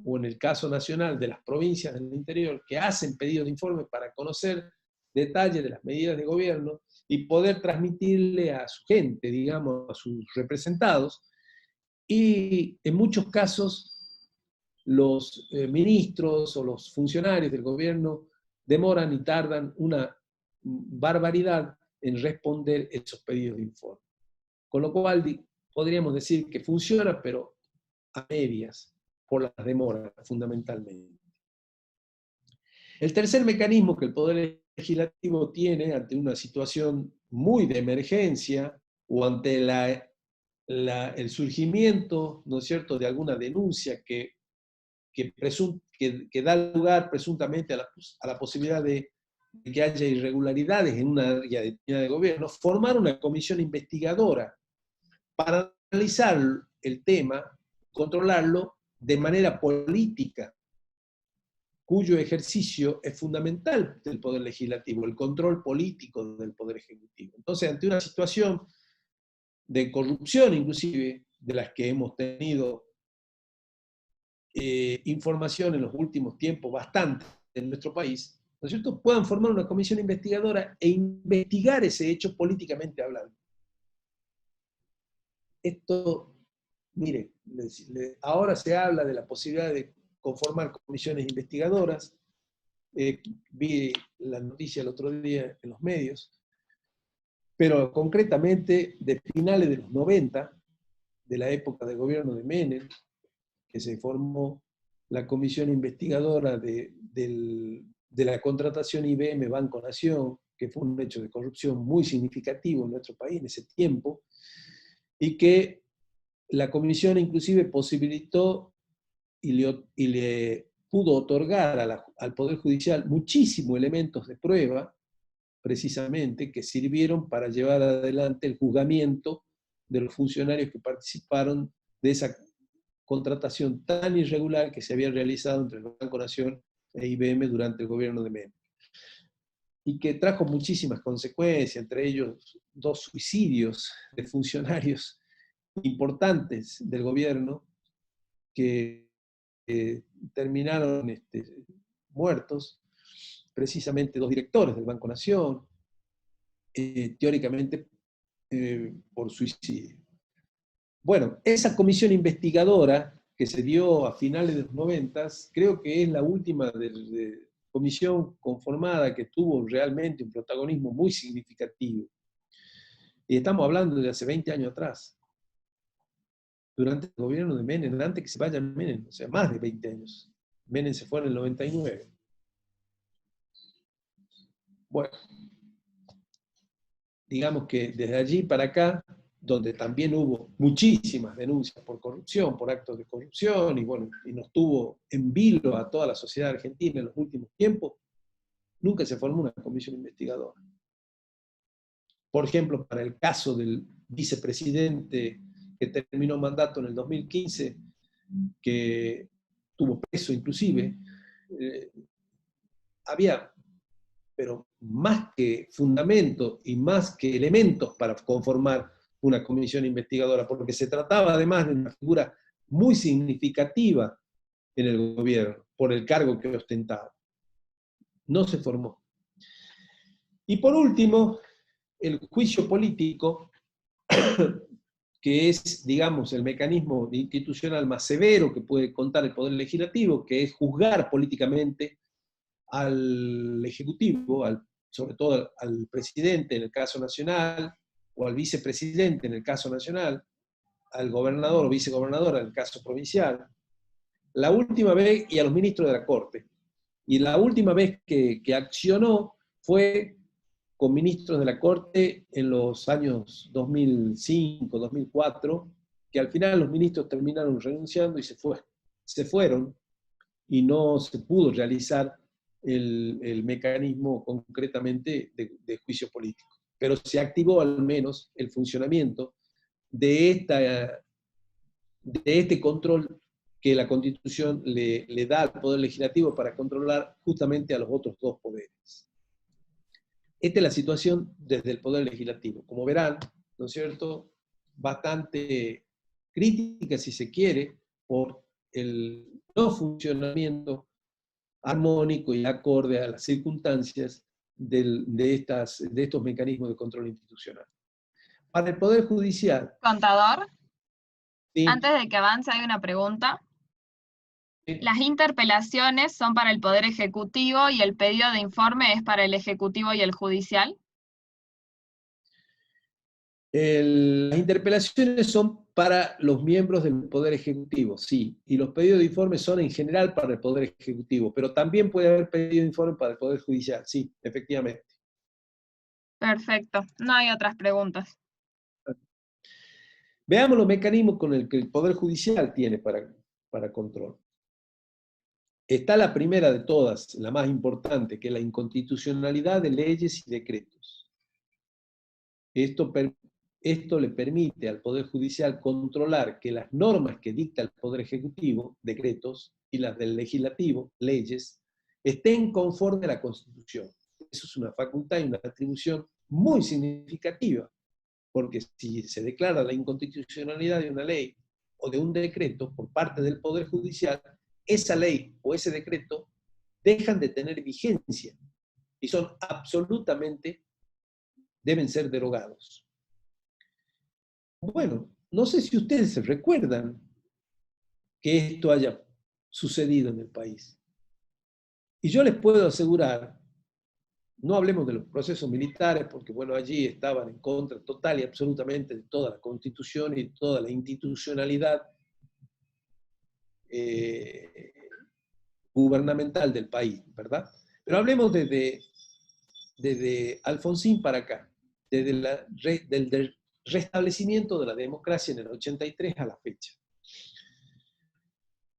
o en el caso nacional de las provincias del interior, que hacen pedidos de informe para conocer detalles de las medidas de gobierno y poder transmitirle a su gente, digamos, a sus representados. Y en muchos casos los ministros o los funcionarios del gobierno demoran y tardan una barbaridad en responder esos pedidos de informe. Con lo cual podríamos decir que funciona, pero a medias, por las demoras fundamentalmente. El tercer mecanismo que el Poder Legislativo tiene ante una situación muy de emergencia o ante el surgimiento, ¿no es cierto?, de alguna denuncia que da lugar presuntamente a la posibilidad de que haya irregularidades en una área de gobierno, formar una comisión investigadora para analizar el tema, controlarlo de manera política, cuyo ejercicio es fundamental del Poder Legislativo, el control político del Poder Ejecutivo. Entonces, ante una situación de corrupción, inclusive, de las que hemos tenido información en los últimos tiempos bastante en nuestro país, ¿no es cierto?, puedan formar una comisión investigadora e investigar ese hecho políticamente hablando. esto, mire, ahora se habla de la posibilidad de conformar comisiones investigadoras. Vi la noticia el otro día en los medios, pero concretamente de finales de los 90, de la época del gobierno de Menem, que se formó la comisión investigadora de la contratación IBM Banco Nación, que fue un hecho de corrupción muy significativo en nuestro país en ese tiempo, y que la comisión inclusive posibilitó y le pudo otorgar al Poder Judicial muchísimos elementos de prueba, precisamente, que sirvieron para llevar adelante el juzgamiento de los funcionarios que participaron de esa contratación tan irregular que se había realizado entre el Banco Nación e IBM durante el gobierno de Menem. Y que trajo muchísimas consecuencias, entre ellos 2 suicidios de funcionarios importantes del gobierno que terminaron muertos, precisamente 2 directores del Banco Nación, teóricamente por suicidio. Bueno, esa comisión investigadora que se dio a finales de los 90, creo que es la última comisión conformada que tuvo realmente un protagonismo muy significativo. Y estamos hablando de hace 20 años atrás, durante el gobierno de Menem, antes que se vaya Menem, o sea, más de 20 años. Menem se fue en el 99. Bueno, digamos que desde allí para acá, donde también hubo muchísimas denuncias por corrupción, por actos de corrupción, y bueno, y nos tuvo en vilo a toda la sociedad argentina en los últimos tiempos, nunca se formó una comisión investigadora. Por ejemplo, para el caso del vicepresidente que terminó mandato en el 2015, que tuvo preso inclusive, había, pero más que fundamentos y más que elementos para conformar una comisión investigadora, porque se trataba además de una figura muy significativa en el gobierno, por el cargo que ostentaba. No se formó. Y por último, el juicio político, que es, digamos, el mecanismo institucional más severo que puede contar el Poder Legislativo, que es juzgar políticamente al Ejecutivo, sobre todo al presidente en el caso nacional, o al vicepresidente en el caso nacional, al gobernador o vicegobernador en el caso provincial, la última vez, y a los ministros de la Corte. Y la última vez que accionó fue con ministros de la Corte en los años 2005, 2004, que al final los ministros terminaron renunciando y se fueron, y no se pudo realizar el mecanismo concretamente de juicio político. Pero se activó al menos el funcionamiento de este control que la Constitución le da al Poder Legislativo para controlar justamente a los otros 2 poderes. Esta es la situación desde el Poder Legislativo. Como verán, ¿no es cierto?, bastante crítica, si se quiere, por el no funcionamiento armónico y acorde a las circunstancias de estos mecanismos de control institucional. Para el Poder Judicial... Contador, ¿sí? Antes de que avance hay una pregunta. ¿Sí? Las interpelaciones son para el Poder Ejecutivo y el pedido de informe es para el Ejecutivo y el Judicial. Las interpelaciones son para los miembros del Poder Ejecutivo, sí, y los pedidos de informe son en general para el Poder Ejecutivo, pero también puede haber pedido de informe para el Poder Judicial, sí, efectivamente. Perfecto, no hay otras preguntas. Veamos los mecanismos con el que el Poder Judicial tiene para control. Está la primera de todas, la más importante, que es la inconstitucionalidad de leyes y decretos. Esto le permite al Poder Judicial controlar que las normas que dicta el Poder Ejecutivo, decretos, y las del Legislativo, leyes, estén conforme a la Constitución. Eso es una facultad y una atribución muy significativa, porque si se declara la inconstitucionalidad de una ley o de un decreto por parte del Poder Judicial, esa ley o ese decreto dejan de tener vigencia y deben ser derogados. Bueno, no sé si ustedes se recuerdan que esto haya sucedido en el país. Y yo les puedo asegurar, no hablemos de los procesos militares, porque bueno, allí estaban en contra total y absolutamente de toda la constitución y toda la institucionalidad gubernamental del país, ¿verdad? Pero hablemos desde Alfonsín para acá, desde del restablecimiento de la democracia en el 83 a la fecha.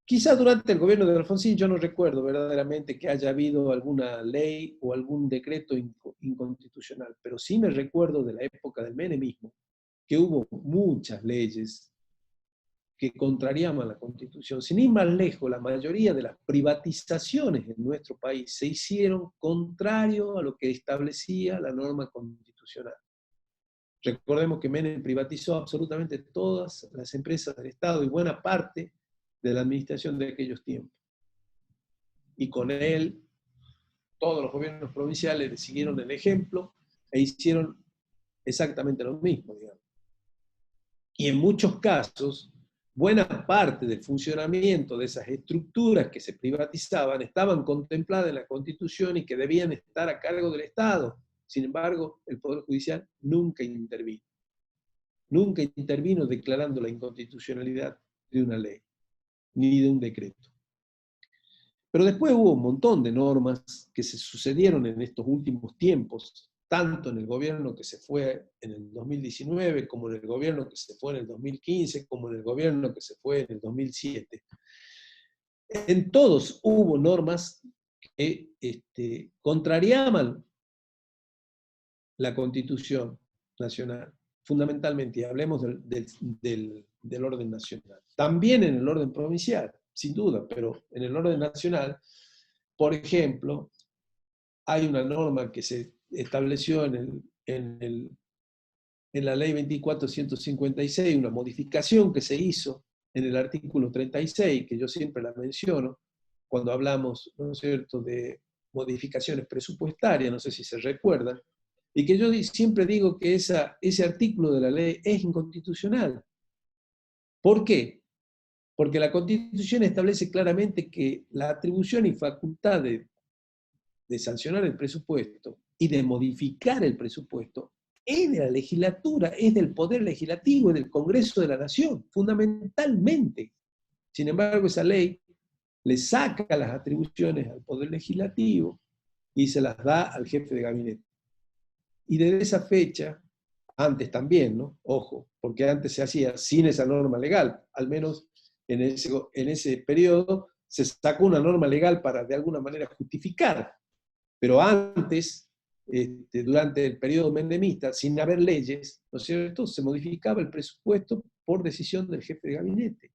Quizás durante el gobierno de Alfonsín yo no recuerdo verdaderamente que haya habido alguna ley o algún decreto inconstitucional, pero sí me recuerdo de la época del menemismo que hubo muchas leyes que contrariaban la Constitución. Sin ir más lejos, la mayoría de las privatizaciones en nuestro país se hicieron contrario a lo que establecía la norma constitucional. Recordemos que Menem privatizó absolutamente todas las empresas del Estado y buena parte de la administración de aquellos tiempos. Y con él, todos los gobiernos provinciales le siguieron el ejemplo e hicieron exactamente lo mismo, digamos. Y en muchos casos, buena parte del funcionamiento de esas estructuras que se privatizaban estaban contempladas en la Constitución y que debían estar a cargo del Estado. Sin embargo, el Poder Judicial nunca intervino. Nunca intervino declarando la inconstitucionalidad de una ley, ni de un decreto. Pero después hubo un montón de normas que se sucedieron en estos últimos tiempos, tanto en el gobierno que se fue en el 2019, como en el gobierno que se fue en el 2015, como en el gobierno que se fue en el 2007. En todos hubo normas que contrariaban la Constitución nacional, fundamentalmente, y hablemos del orden nacional. También en el orden provincial, sin duda, pero en el orden nacional, por ejemplo, hay una norma que se estableció en la ley 24.156, una modificación que se hizo en el artículo 36, que yo siempre la menciono, cuando hablamos, ¿no es cierto?, de modificaciones presupuestarias, no sé si se recuerdan, y que yo siempre digo que ese artículo de la ley es inconstitucional. ¿Por qué? Porque la Constitución establece claramente que la atribución y facultad de sancionar el presupuesto y de modificar el presupuesto es de la legislatura, es del Poder Legislativo, es del Congreso de la Nación, fundamentalmente. Sin embargo, esa ley le saca las atribuciones al Poder Legislativo y se las da al jefe de gabinete. Y desde esa fecha, antes también, ¿no? Ojo, porque antes se hacía sin esa norma legal, al menos en ese periodo se sacó una norma legal para de alguna manera justificar, pero antes, durante el periodo menemista, sin haber leyes, ¿no es cierto?, se modificaba el presupuesto por decisión del jefe de gabinete.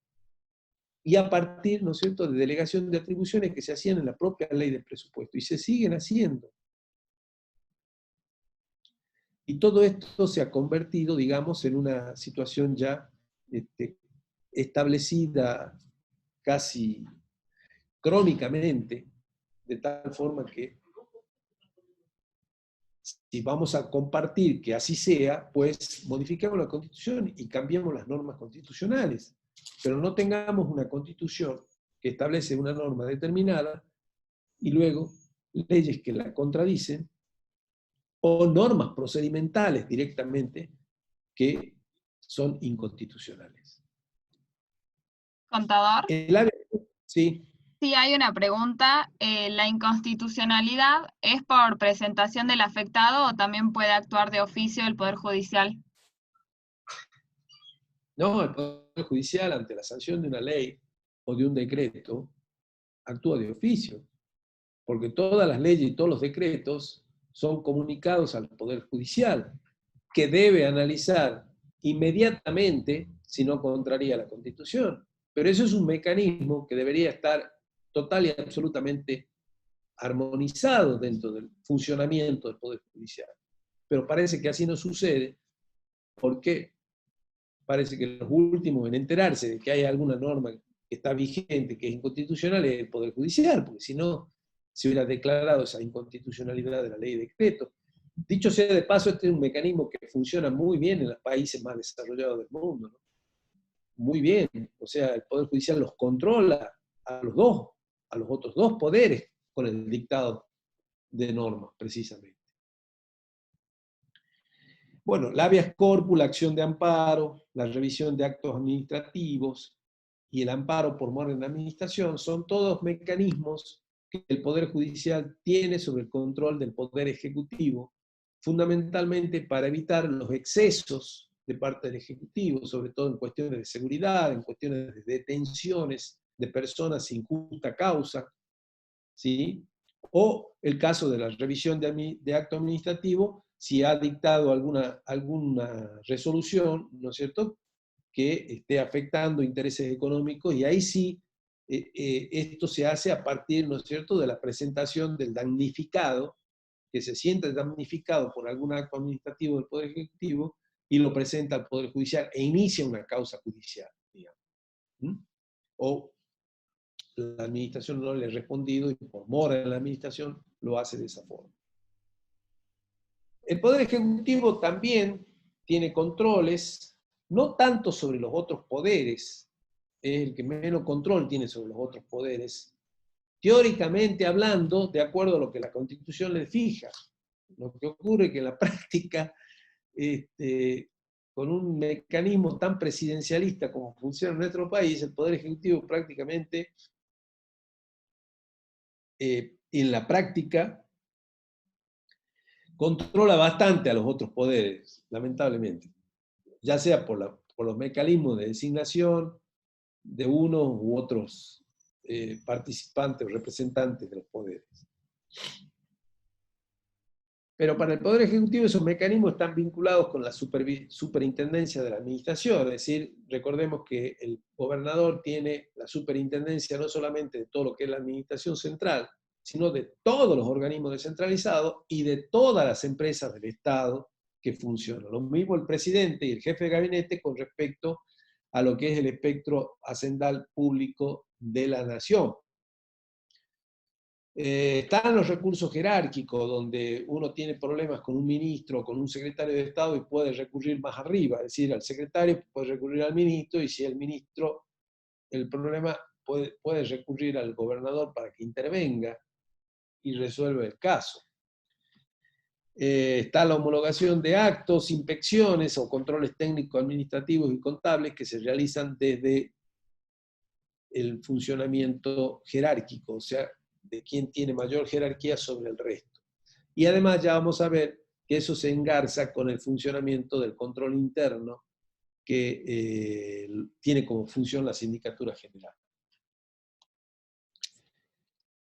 Y a partir, ¿no es cierto?, de delegación de atribuciones que se hacían en la propia ley del presupuesto, y se siguen haciendo. Y todo esto se ha convertido, digamos, en una situación ya establecida casi crónicamente, de tal forma que si vamos a compartir que así sea, pues modificamos la Constitución y cambiamos las normas constitucionales. Pero no tengamos una Constitución que establece una norma determinada y luego leyes que la contradicen o normas procedimentales directamente que son inconstitucionales. Contador. Sí. Sí, hay una pregunta. ¿La inconstitucionalidad es por presentación del afectado o también puede actuar de oficio el Poder Judicial? No, el Poder Judicial, ante la sanción de una ley o de un decreto, actúa de oficio, porque todas las leyes y todos los decretos son comunicados al Poder Judicial, que debe analizar inmediatamente si no contraría la Constitución. Pero eso es un mecanismo que debería estar total y absolutamente armonizado dentro del funcionamiento del Poder Judicial. Pero parece que así no sucede, porque parece que los últimos en enterarse de que hay alguna norma que está vigente, que es inconstitucional, es el Poder Judicial, porque si no, se hubiera declarado esa inconstitucionalidad de la ley de decreto. Dicho sea de paso, este es un mecanismo que funciona muy bien en los países más desarrollados del mundo, ¿no? muy bien, o sea, el Poder Judicial los controla a los dos, a los otros dos poderes, con el dictado de normas, precisamente. Bueno, la habeas corpus, la acción de amparo, la revisión de actos administrativos y el amparo por mora en la administración son todos mecanismos que el Poder Judicial tiene sobre el control del Poder Ejecutivo, fundamentalmente para evitar los excesos de parte del Ejecutivo, sobre todo en cuestiones de seguridad, en cuestiones de detenciones de personas sin justa causa, ¿sí? O el caso de la revisión de acto administrativo, si ha dictado alguna resolución, ¿no es cierto?, que esté afectando intereses económicos, y ahí sí esto se hace a partir, ¿no es cierto?, de la presentación del damnificado, que se siente damnificado por algún acto administrativo del Poder Ejecutivo y lo presenta al Poder Judicial e inicia una causa judicial, digamos. O la administración no le ha respondido y por mora en la administración lo hace de esa forma. El Poder Ejecutivo también tiene controles, no tanto sobre los otros poderes, es el que menos control tiene sobre los otros poderes, teóricamente hablando, de acuerdo a lo que la Constitución le fija. Lo que ocurre es que en la práctica, con un mecanismo tan presidencialista como funciona en nuestro país, el Poder Ejecutivo prácticamente, en la práctica, controla bastante a los otros poderes, lamentablemente, ya sea por los mecanismos de designación de unos u otros participantes o representantes de los poderes. Pero para el Poder Ejecutivo esos mecanismos están vinculados con la superintendencia de la administración, es decir, recordemos que el gobernador tiene la superintendencia no solamente de todo lo que es la administración central, sino de todos los organismos descentralizados y de todas las empresas del Estado que funcionan. Lo mismo el presidente y el jefe de gabinete con respecto a lo que es el espectro hacendal público de la nación. Están los recursos jerárquicos, donde uno tiene problemas con un ministro, con un secretario de Estado y puede recurrir más arriba, es decir, al secretario puede recurrir al ministro, y si el ministro, el problema, puede recurrir al gobernador para que intervenga y resuelva el caso. Está la homologación de actos, inspecciones o controles técnicos, administrativos y contables que se realizan desde el funcionamiento jerárquico, o sea, de quién tiene mayor jerarquía sobre el resto. Y además ya vamos a ver que eso se engarza con el funcionamiento del control interno que tiene como función la Sindicatura General.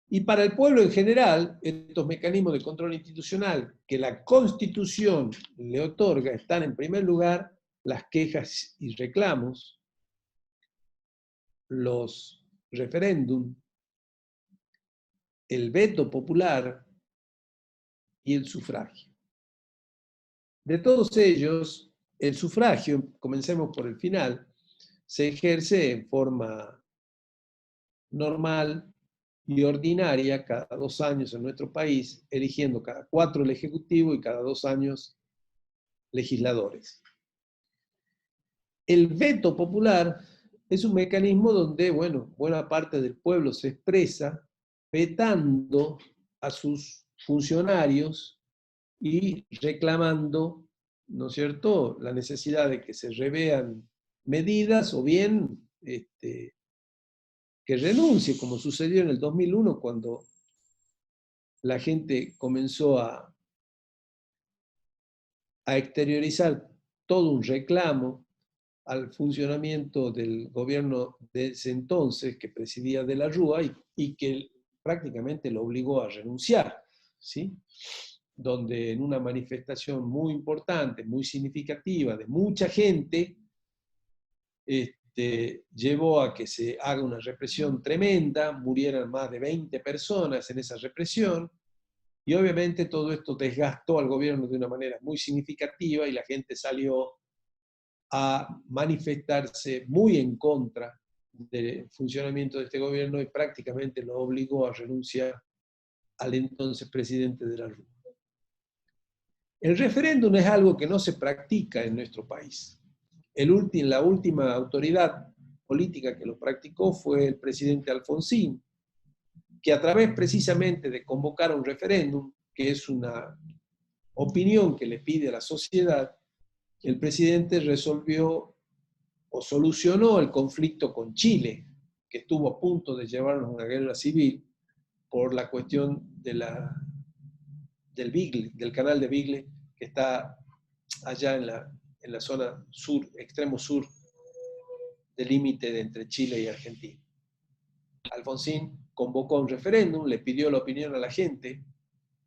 Y para el pueblo en general, estos mecanismos de control institucional que la Constitución le otorga están en primer lugar las quejas y reclamos, los referéndum, el veto popular y el sufragio. De todos ellos, el sufragio, comencemos por el final, se ejerce en forma normal y ordinaria cada 2 años en nuestro país, eligiendo cada 4 el Ejecutivo y cada 2 años legisladores. El veto popular es un mecanismo donde, bueno, buena parte del pueblo se expresa vetando a sus funcionarios y reclamando, ¿no es cierto?, la necesidad de que se revean medidas o bien que renuncie, como sucedió en el 2001 cuando la gente comenzó a exteriorizar todo un reclamo al funcionamiento del gobierno de ese entonces, que presidía de la Rúa, y que prácticamente lo obligó a renunciar, ¿sí? Donde en una manifestación muy importante, muy significativa, de mucha gente, llevó a que se haga una represión tremenda, murieran más de 20 personas en esa represión, y obviamente todo esto desgastó al gobierno de una manera muy significativa y la gente salió a manifestarse muy en contra del funcionamiento de este gobierno y prácticamente lo obligó a renunciar al entonces presidente de la República. El referéndum es algo que no se practica en nuestro país. la última autoridad política que lo practicó fue el presidente Alfonsín, que a través precisamente de convocar un referéndum, que es una opinión que le pide a la sociedad, el presidente resolvió o solucionó el conflicto con Chile, que estuvo a punto de llevarnos a una guerra civil por la cuestión del Beagle, del canal de Beagle, que está allá en la zona sur, extremo sur del límite entre Chile y Argentina. Alfonsín convocó un referéndum, le pidió la opinión a la gente,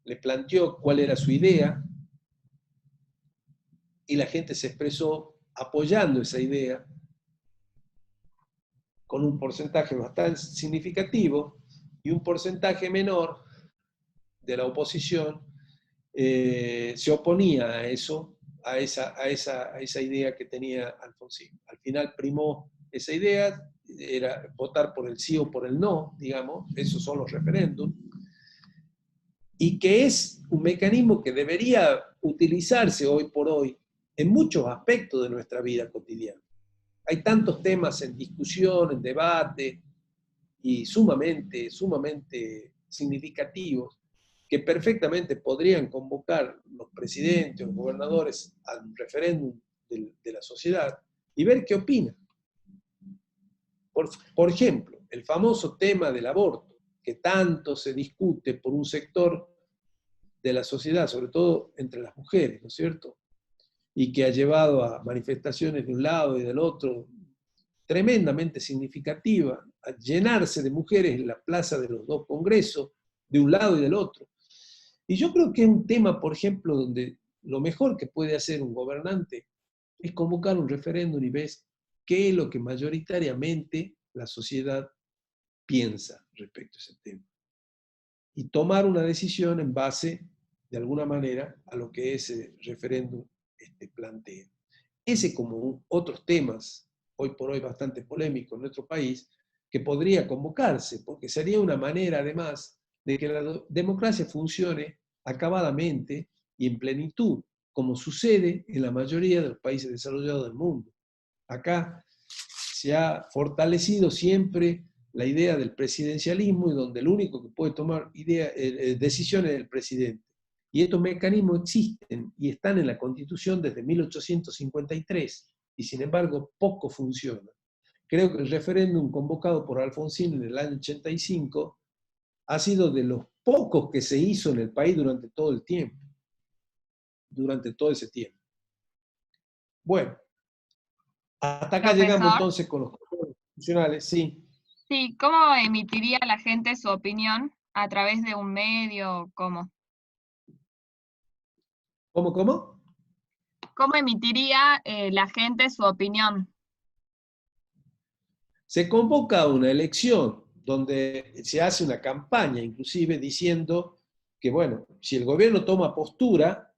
le planteó cuál era su idea, y la gente se expresó apoyando esa idea con un porcentaje bastante significativo, y un porcentaje menor de la oposición se oponía a eso, a esa idea que tenía Alfonsín. Al final primó esa idea, era votar por el sí o por el no, digamos, esos son los referéndums, y que es un mecanismo que debería utilizarse hoy por hoy en muchos aspectos de nuestra vida cotidiana. Hay tantos temas en discusión, en debate, y sumamente significativos, que perfectamente podrían convocar los presidentes o gobernadores a un referéndum de la sociedad y ver qué opinan. Por ejemplo, el famoso tema del aborto, que tanto se discute por un sector de la sociedad, sobre todo entre las mujeres, ¿no es cierto? Y que ha llevado a manifestaciones de un lado y del otro tremendamente significativa, a llenarse de mujeres en la plaza de los dos congresos, de un lado y del otro. Y yo creo que es un tema, por ejemplo, donde lo mejor que puede hacer un gobernante es convocar un referéndum y ver qué es lo que mayoritariamente la sociedad piensa respecto a ese tema. Y tomar una decisión en base, de alguna manera, a lo que ese referéndum plantea. Ese, como otros temas hoy por hoy bastante polémico en nuestro país, que podría convocarse, porque sería una manera además de que la democracia funcione acabadamente y en plenitud, como sucede en la mayoría de los países desarrollados del mundo. Acá se ha fortalecido siempre la idea del presidencialismo, y donde el único que puede tomar decisiones es el presidente. Y estos mecanismos existen y están en la Constitución desde 1853. Y sin embargo poco funciona. Creo que el referéndum convocado por Alfonsín en el año 85 ha sido de los pocos que se hizo en el país durante todo el tiempo, durante todo ese tiempo. Bueno, hasta acá llegamos entonces con los controles constitucionales, sí. Sí, ¿cómo emitiría la gente su opinión? ¿A través de un medio? ¿Cómo? ¿Cómo? ¿Cómo emitiría la gente su opinión? Se convoca una elección donde se hace una campaña, inclusive diciendo que, bueno, si el gobierno toma postura,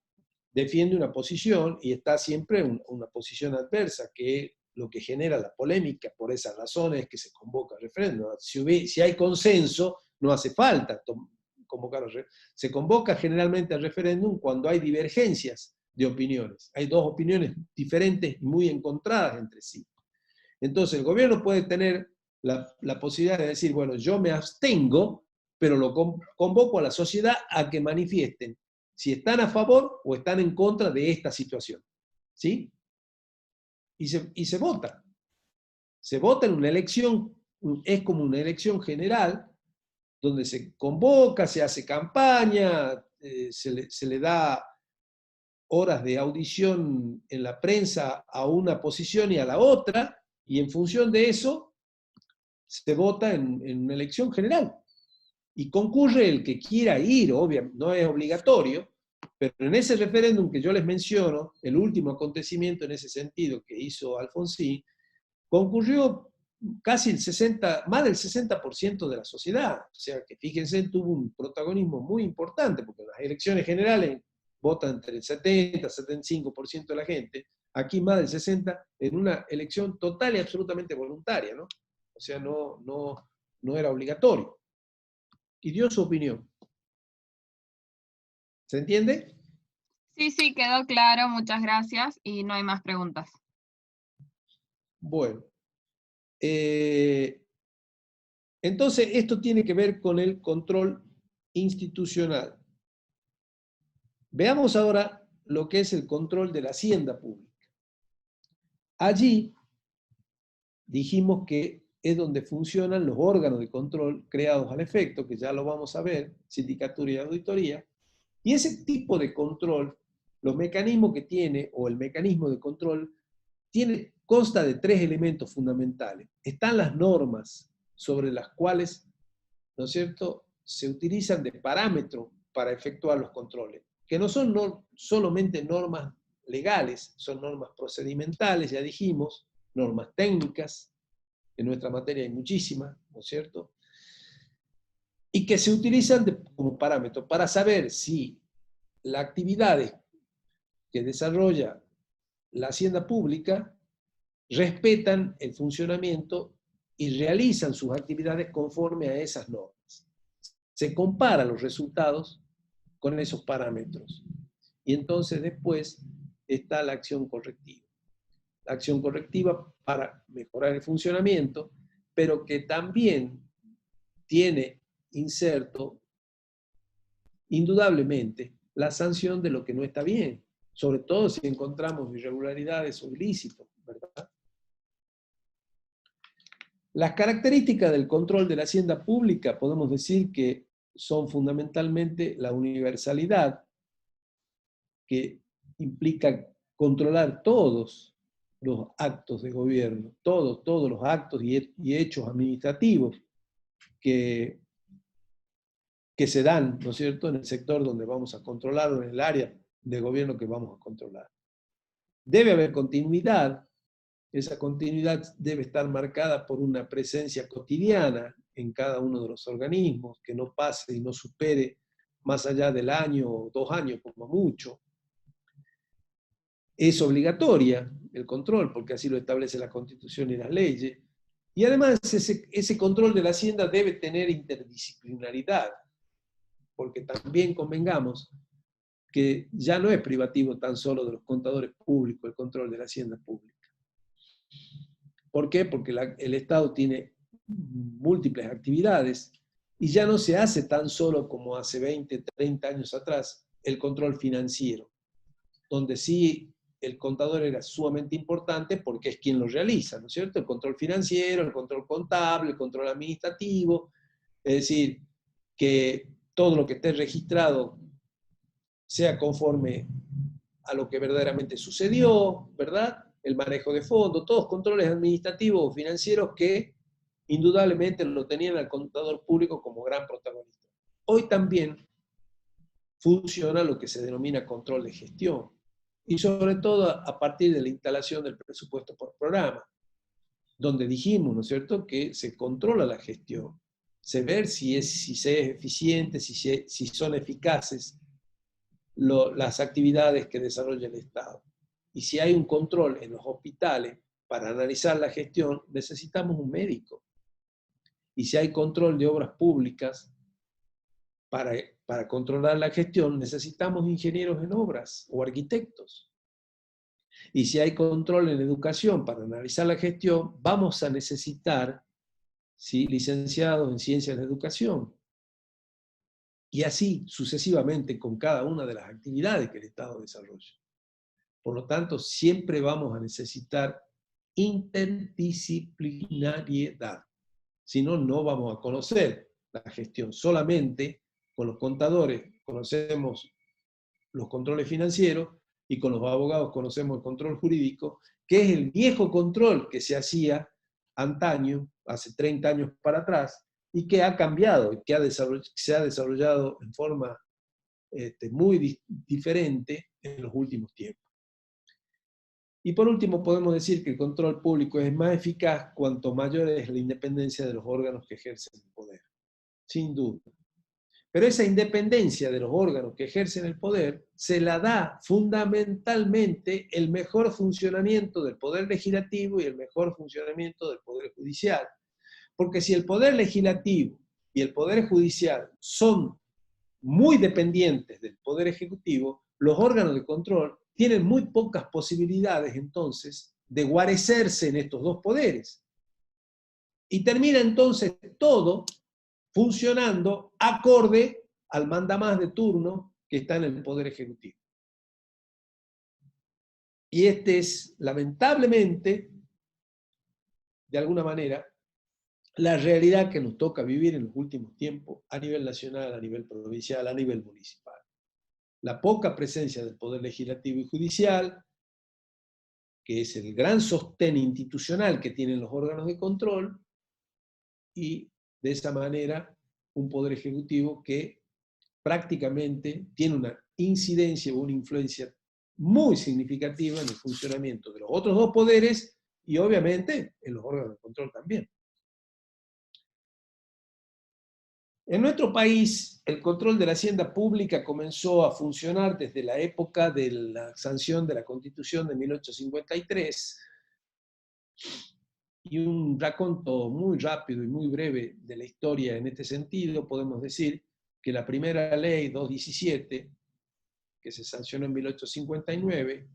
defiende una posición y está siempre una posición adversa, que lo que genera la polémica. Por esas razones que se convoca el referéndum. Si hay consenso, no hace falta convocar. Se convoca generalmente al referéndum cuando hay divergencias de opiniones. Hay dos opiniones diferentes y muy encontradas entre sí. Entonces el gobierno puede tener la posibilidad de decir, bueno, yo me abstengo, pero lo convoco a la sociedad a que manifiesten si están a favor o están en contra de esta situación. ¿Sí? Y se vota. Se vota en una elección, es como una elección general, donde se convoca, se hace campaña, se le da horas de audición en la prensa a una posición y a la otra, y en función de eso se vota en una elección general. Y concurre el que quiera ir, obviamente, no es obligatorio, pero en ese referéndum que yo les menciono, el último acontecimiento en ese sentido que hizo Alfonsín, concurrió casi más del 60% de la sociedad. O sea que fíjense, tuvo un protagonismo muy importante, porque en las elecciones generales vota entre el 70 y 75% de la gente. Aquí más del 60% en una elección total y absolutamente voluntaria, ¿no? O sea, no era obligatorio. Y dio su opinión. ¿Se entiende? Sí, quedó claro, muchas gracias y no hay más preguntas. Bueno, entonces esto tiene que ver con el control institucional. Veamos ahora lo que es el control de la hacienda pública. Allí dijimos que es donde funcionan los órganos de control creados al efecto, que ya lo vamos a ver, sindicatura y auditoría, y ese tipo de control, los mecanismos que tiene, o el mecanismo de control, consta de 3 elementos fundamentales. Están las normas sobre las cuales, ¿no es cierto?, se utilizan de parámetro para efectuar los controles, que no son solamente normas legales, son normas procedimentales, ya dijimos, normas técnicas, en nuestra materia hay muchísimas, ¿no es cierto?, y que se utilizan como parámetro para saber si las actividades que desarrolla la hacienda pública respetan el funcionamiento y realizan sus actividades conforme a esas normas. Se comparan los resultados con esos parámetros. Y entonces después está la acción correctiva. La acción correctiva para mejorar el funcionamiento, pero que también tiene inserto, indudablemente, la sanción de lo que no está bien, sobre todo si encontramos irregularidades o ilícitos, ¿verdad? Las características del control de la hacienda pública podemos decir que son fundamentalmente la universalidad, que implica controlar todos los actos de gobierno, todos los actos y hechos administrativos que se dan, ¿no es cierto?, en el sector donde vamos a controlar o en el área de gobierno que vamos a controlar. Debe haber continuidad. Esa continuidad debe estar marcada por una presencia cotidiana en cada uno de los organismos, que no pase y no supere más allá del año o 2 años como mucho. Es obligatoria el control, porque así lo establece la Constitución y las leyes. Y además ese control de la hacienda debe tener interdisciplinaridad, porque también convengamos que ya no es privativo tan solo de los contadores públicos el control de la hacienda pública. ¿Por qué? Porque el Estado tiene múltiples actividades y ya no se hace tan solo como hace 20, 30 años atrás el control financiero, donde sí el contador era sumamente importante porque es quien lo realiza, ¿no es cierto? El control financiero, el control contable, el control administrativo, es decir, que todo lo que esté registrado sea conforme a lo que verdaderamente sucedió, ¿verdad? El manejo de fondos, todos controles administrativos o financieros que indudablemente lo tenían al contador público como gran protagonista. Hoy también funciona lo que se denomina control de gestión, y sobre todo a partir de la instalación del presupuesto por programa, donde dijimos, ¿no es cierto?, que se controla la gestión, se ve si se es eficiente, si son eficaces las actividades que desarrolla el Estado. Y si hay un control en los hospitales para analizar la gestión, necesitamos un médico. Y si hay control de obras públicas para controlar la gestión, necesitamos ingenieros en obras o arquitectos. Y si hay control en educación para analizar la gestión, vamos a necesitar, ¿sí?, licenciados en ciencias de educación. Y así sucesivamente con cada una de las actividades que el Estado desarrolla. Por lo tanto, siempre vamos a necesitar interdisciplinariedad. Si no, no vamos a conocer la gestión. Solamente con los contadores conocemos los controles financieros y con los abogados conocemos el control jurídico, que es el viejo control que se hacía antaño, hace 30 años para atrás, y que ha cambiado, y que se ha desarrollado en forma muy diferente en los últimos tiempos. Y por último, podemos decir que el control público es más eficaz cuanto mayor es la independencia de los órganos que ejercen el poder, sin duda. Pero esa independencia de los órganos que ejercen el poder se la da fundamentalmente el mejor funcionamiento del poder legislativo y el mejor funcionamiento del poder judicial. Porque si el poder legislativo y el poder judicial son muy dependientes del poder ejecutivo, los órganos de control tienen muy pocas posibilidades entonces de guarecerse en estos dos poderes. Y termina entonces todo funcionando acorde al mandamás de turno que está en el Poder Ejecutivo. Y este es, lamentablemente, de alguna manera, la realidad que nos toca vivir en los últimos tiempos a nivel nacional, a nivel provincial, a nivel municipal. La poca presencia del Poder Legislativo y Judicial, que es el gran sostén institucional que tienen los órganos de control, y de esa manera un Poder Ejecutivo que prácticamente tiene una incidencia o una influencia muy significativa en el funcionamiento de los otros dos poderes y obviamente en los órganos de control también. En nuestro país, el control de la hacienda pública comenzó a funcionar desde la época de la sanción de la Constitución de 1853, y un raconto muy rápido y muy breve de la historia en este sentido, podemos decir que la primera ley 217, que se sancionó en 1859,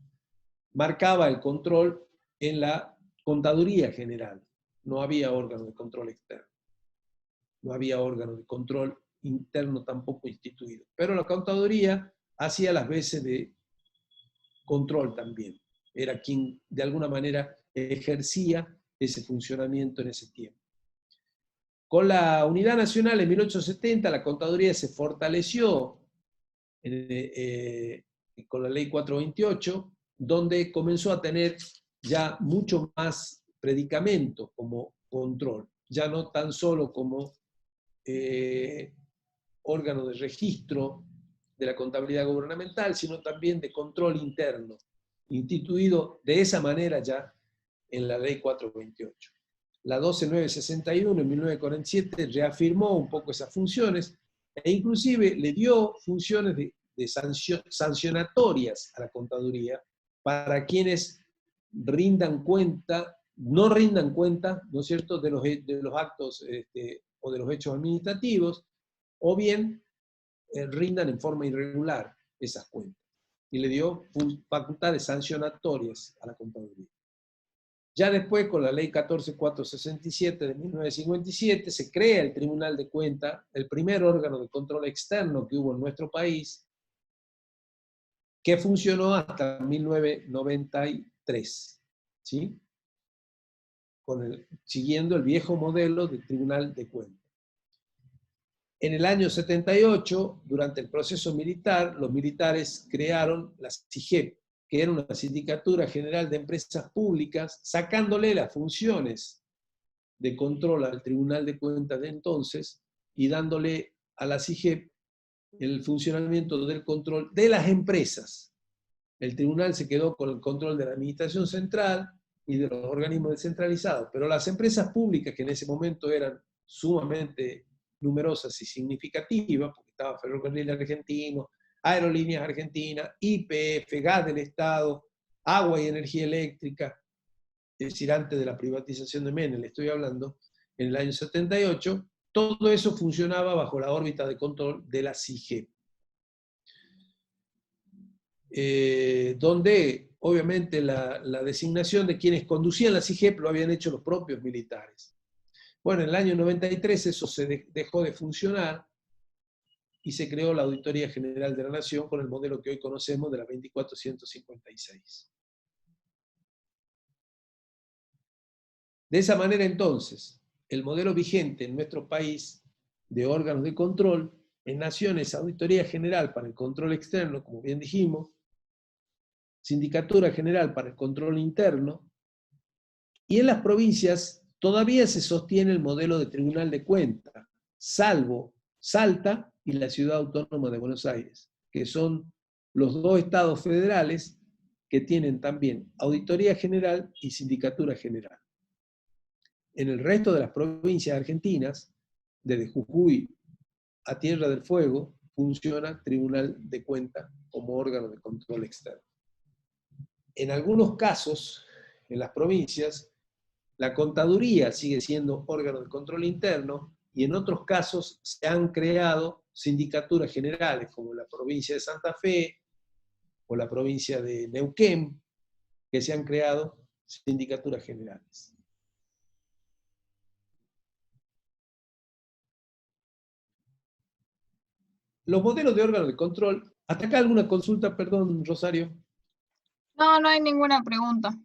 marcaba el control en la Contaduría General. No había órgano de control externo. No había órgano de control interno tampoco instituido. Pero la Contaduría hacía las veces de control también. Era quien de alguna manera ejercía ese funcionamiento en ese tiempo. Con la Unidad Nacional en 1870, la Contaduría se fortaleció con la Ley 428, donde comenzó a tener ya mucho más predicamento como control, ya no tan solo como órgano de registro de la contabilidad gubernamental, sino también de control interno, instituido de esa manera ya en la Ley 428. La 12961 en 1947 reafirmó un poco esas funciones e inclusive le dio funciones de sancionatorias a la contaduría para quienes rindan cuenta, no rindan cuenta, ¿no es cierto?, de los actos o de los hechos administrativos, o bien rindan en forma irregular esas cuentas. Y le dio facultades sancionatorias a la contaduría. Ya después, con la Ley 14467 de 1957, se crea el Tribunal de Cuentas, el primer órgano de control externo que hubo en nuestro país, que funcionó hasta 1993, ¿sí? Siguiendo el viejo modelo del Tribunal de Cuentas. En el año 78, durante el proceso militar, los militares crearon la SIGEP, que era una Sindicatura General de Empresas Públicas, sacándole las funciones de control al Tribunal de Cuentas de entonces y dándole a la SIGEP el funcionamiento del control de las empresas. El tribunal se quedó con el control de la administración central y de los organismos descentralizados, pero las empresas públicas, que en ese momento eran sumamente numerosas y significativas, porque estaba Ferrocarril Argentino, Aerolíneas Argentinas, YPF, Gas del Estado, Agua y Energía Eléctrica, es decir, antes de la privatización de Menem, le estoy hablando, en el año 78, todo eso funcionaba bajo la órbita de control de la SIGEP. Donde obviamente la designación de quienes conducían la SIGEP lo habían hecho los propios militares. Bueno, en el año 93 eso se dejó de funcionar y se creó la Auditoría General de la Nación con el modelo que hoy conocemos de la 24156. De esa manera entonces, el modelo vigente en nuestro país de órganos de control, en naciones, Auditoría General para el control externo, como bien dijimos, Sindicatura General para el control interno, y en las provincias todavía se sostiene el modelo de Tribunal de Cuentas, salvo Salta y la Ciudad Autónoma de Buenos Aires, que son los dos estados federales que tienen también Auditoría General y Sindicatura General. En el resto de las provincias argentinas, desde Jujuy a Tierra del Fuego, funciona Tribunal de Cuentas como órgano de control externo. En algunos casos, en las provincias, la contaduría sigue siendo órgano de control interno y en otros casos se han creado sindicaturas generales, como la provincia de Santa Fe o la provincia de Neuquén, que se han creado sindicaturas generales. Los modelos de órganos de control. ¿Hasta acá alguna consulta, perdón, Rosario? No, no hay ninguna pregunta. No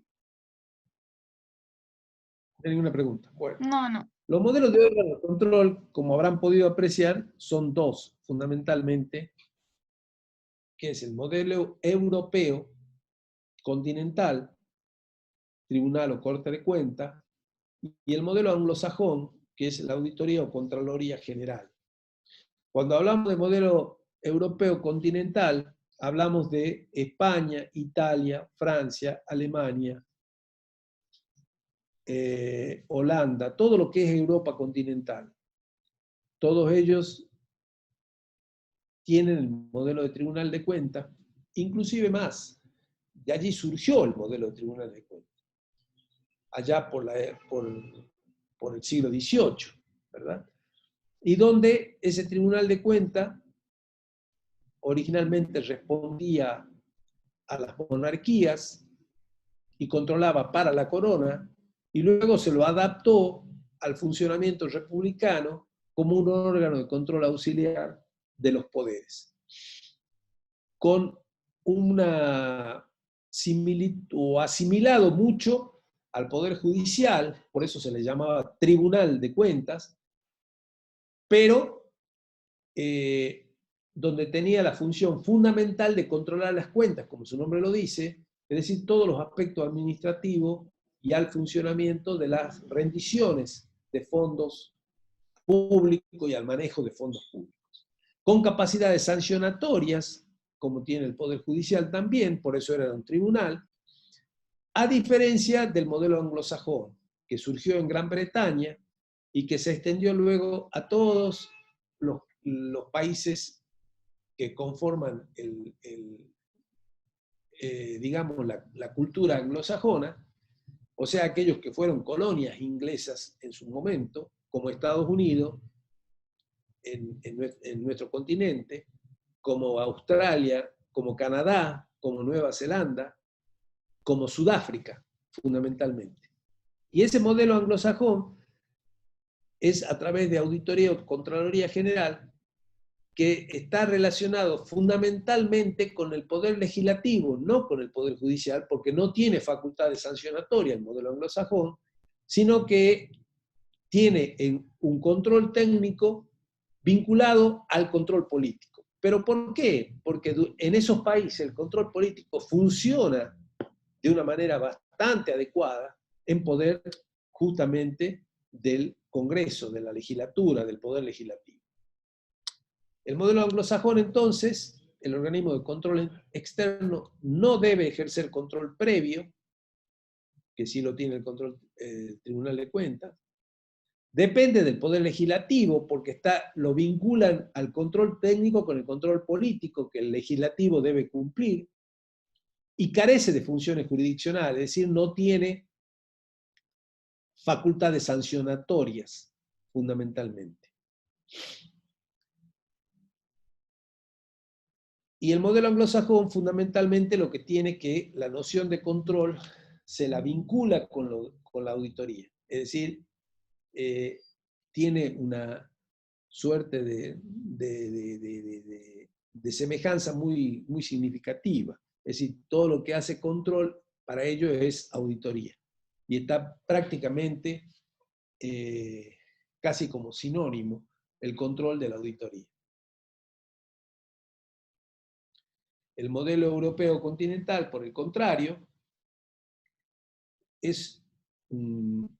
hay ninguna pregunta. Bueno. No. Los modelos de órganos de control, como habrán podido apreciar, son dos, fundamentalmente, que es el modelo europeo continental, tribunal o corte de cuenta, y el modelo anglosajón, que es la auditoría o contraloría general. Cuando hablamos de modelo europeo continental, hablamos de España, Italia, Francia, Alemania, Holanda, todo lo que es Europa continental. Todos ellos tienen el modelo de tribunal de cuentas, inclusive más. De allí surgió el modelo de tribunal de cuentas, allá por el siglo XVIII, ¿verdad? Y donde ese tribunal de cuentas originalmente respondía a las monarquías y controlaba para la corona, y luego se lo adaptó al funcionamiento republicano como un órgano de control auxiliar de los poderes, con una similitud, o asimilado mucho al Poder Judicial, por eso se le llamaba Tribunal de Cuentas, pero donde tenía la función fundamental de controlar las cuentas, como su nombre lo dice, es decir, todos los aspectos administrativos y al funcionamiento de las rendiciones de fondos públicos y al manejo de fondos públicos. Con capacidades sancionatorias, como tiene el Poder Judicial también, por eso era un tribunal, a diferencia del modelo anglosajón, que surgió en Gran Bretaña y que se extendió luego a todos los países que conforman digamos, la cultura anglosajona, o sea, aquellos que fueron colonias inglesas en su momento, como Estados Unidos, en nuestro continente, como Australia, como Canadá, como Nueva Zelanda, como Sudáfrica, fundamentalmente. Y ese modelo anglosajón es a través de auditoría o contraloría general, que está relacionado fundamentalmente con el poder legislativo, no con el poder judicial, porque no tiene facultades sancionatorias el modelo anglosajón, sino que tiene un control técnico vinculado al control político. ¿Pero por qué? Porque en esos países el control político funciona de una manera bastante adecuada en poder justamente del Congreso, de la legislatura, del poder legislativo. El modelo anglosajón, entonces, el organismo de control externo no debe ejercer control previo, que sí lo tiene el Tribunal de Cuentas. Depende del poder legislativo, porque lo vinculan al control técnico con el control político que el legislativo debe cumplir, y carece de funciones jurisdiccionales, es decir, no tiene facultades sancionatorias, fundamentalmente. Y el modelo anglosajón, fundamentalmente, lo que tiene que la noción de control se la vincula con la auditoría. Es decir, tiene una suerte de semejanza muy, muy significativa. Es decir, todo lo que hace control para ello es auditoría. Y está prácticamente casi como sinónimo el control de la auditoría. El modelo europeo continental, por el contrario, es un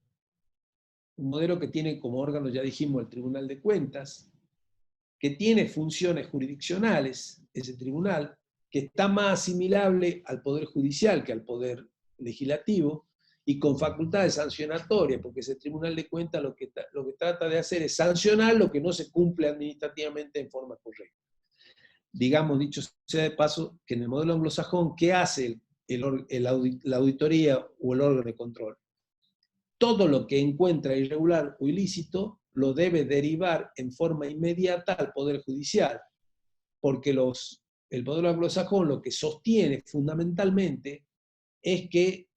modelo que tiene como órgano, ya dijimos, el Tribunal de Cuentas, que tiene funciones jurisdiccionales, ese tribunal, que está más asimilable al Poder Judicial que al Poder Legislativo, y con facultades sancionatorias, porque ese Tribunal de Cuentas lo que trata de hacer es sancionar lo que no se cumple administrativamente en forma correcta. Digamos, dicho sea de paso, que en el modelo anglosajón, ¿qué hace la auditoría o el órgano de control? Todo lo que encuentra irregular o ilícito lo debe derivar en forma inmediata al Poder Judicial, porque el modelo anglosajón lo que sostiene fundamentalmente es que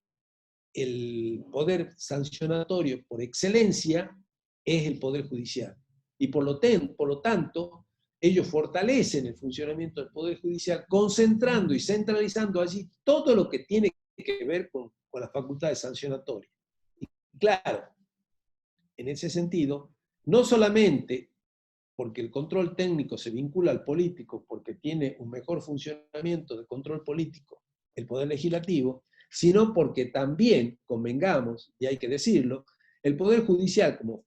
el poder sancionatorio por excelencia es el Poder Judicial. Y por lo tanto, ellos fortalecen el funcionamiento del Poder Judicial, concentrando y centralizando allí todo lo que tiene que ver con las facultades sancionatorias. Y claro, en ese sentido, no solamente porque el control técnico se vincula al político, porque tiene un mejor funcionamiento de control político el Poder Legislativo, sino porque también, convengamos, y hay que decirlo, el Poder Judicial con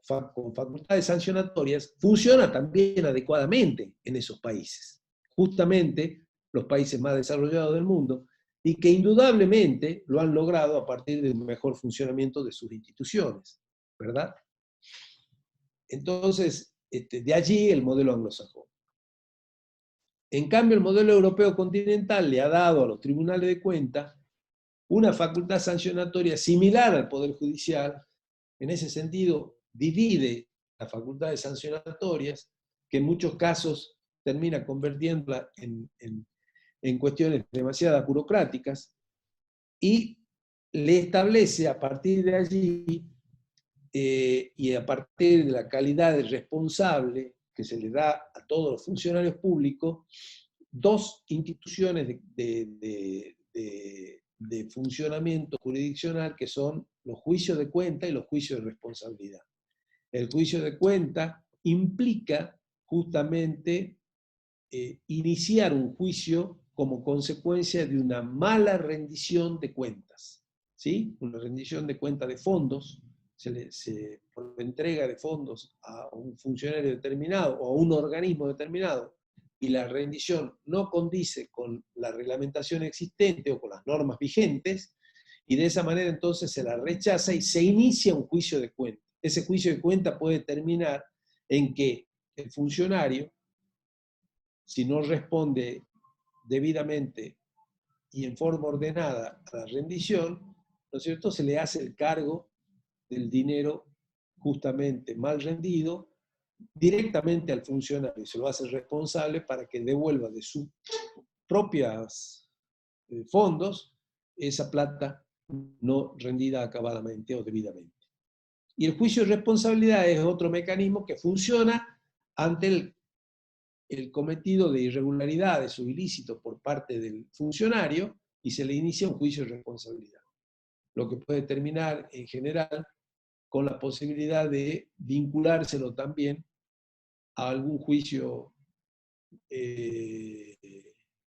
facultades sancionatorias funciona también adecuadamente en esos países, justamente los países más desarrollados del mundo, y que indudablemente lo han logrado a partir de un mejor funcionamiento de sus instituciones, ¿verdad? Entonces, de allí el modelo anglosajón. En cambio, el modelo europeo continental le ha dado a los tribunales de cuentas una facultad sancionatoria similar al Poder Judicial. En ese sentido, divide las facultades sancionatorias, que en muchos casos termina convirtiéndola en cuestiones demasiado burocráticas, y le establece a partir de allí y a partir de la calidad de responsable que se le da a todos los funcionarios públicos, dos instituciones de funcionamiento jurisdiccional que son los juicios de cuenta y los juicios de responsabilidad. El juicio de cuenta implica justamente iniciar un juicio como consecuencia de una mala rendición de cuentas, ¿sí? Una rendición de cuentas de fondos, por entrega de fondos a un funcionario determinado o a un organismo determinado, y la rendición no condice con la reglamentación existente o con las normas vigentes, y de esa manera entonces se la rechaza y se inicia un juicio de cuenta. Ese juicio de cuenta puede terminar en que el funcionario, si no responde debidamente y en forma ordenada a la rendición, ¿no es cierto?, se le hace el cargo del dinero justamente mal rendido directamente al funcionario, y se lo hace responsable para que devuelva de sus propios fondos esa plata no rendida acabadamente o debidamente. Y el juicio de responsabilidad es otro mecanismo que funciona ante el cometido de irregularidades o ilícitos por parte del funcionario, y se le inicia un juicio de responsabilidad, lo que puede terminar en general con la posibilidad de vinculárselo también a algún juicio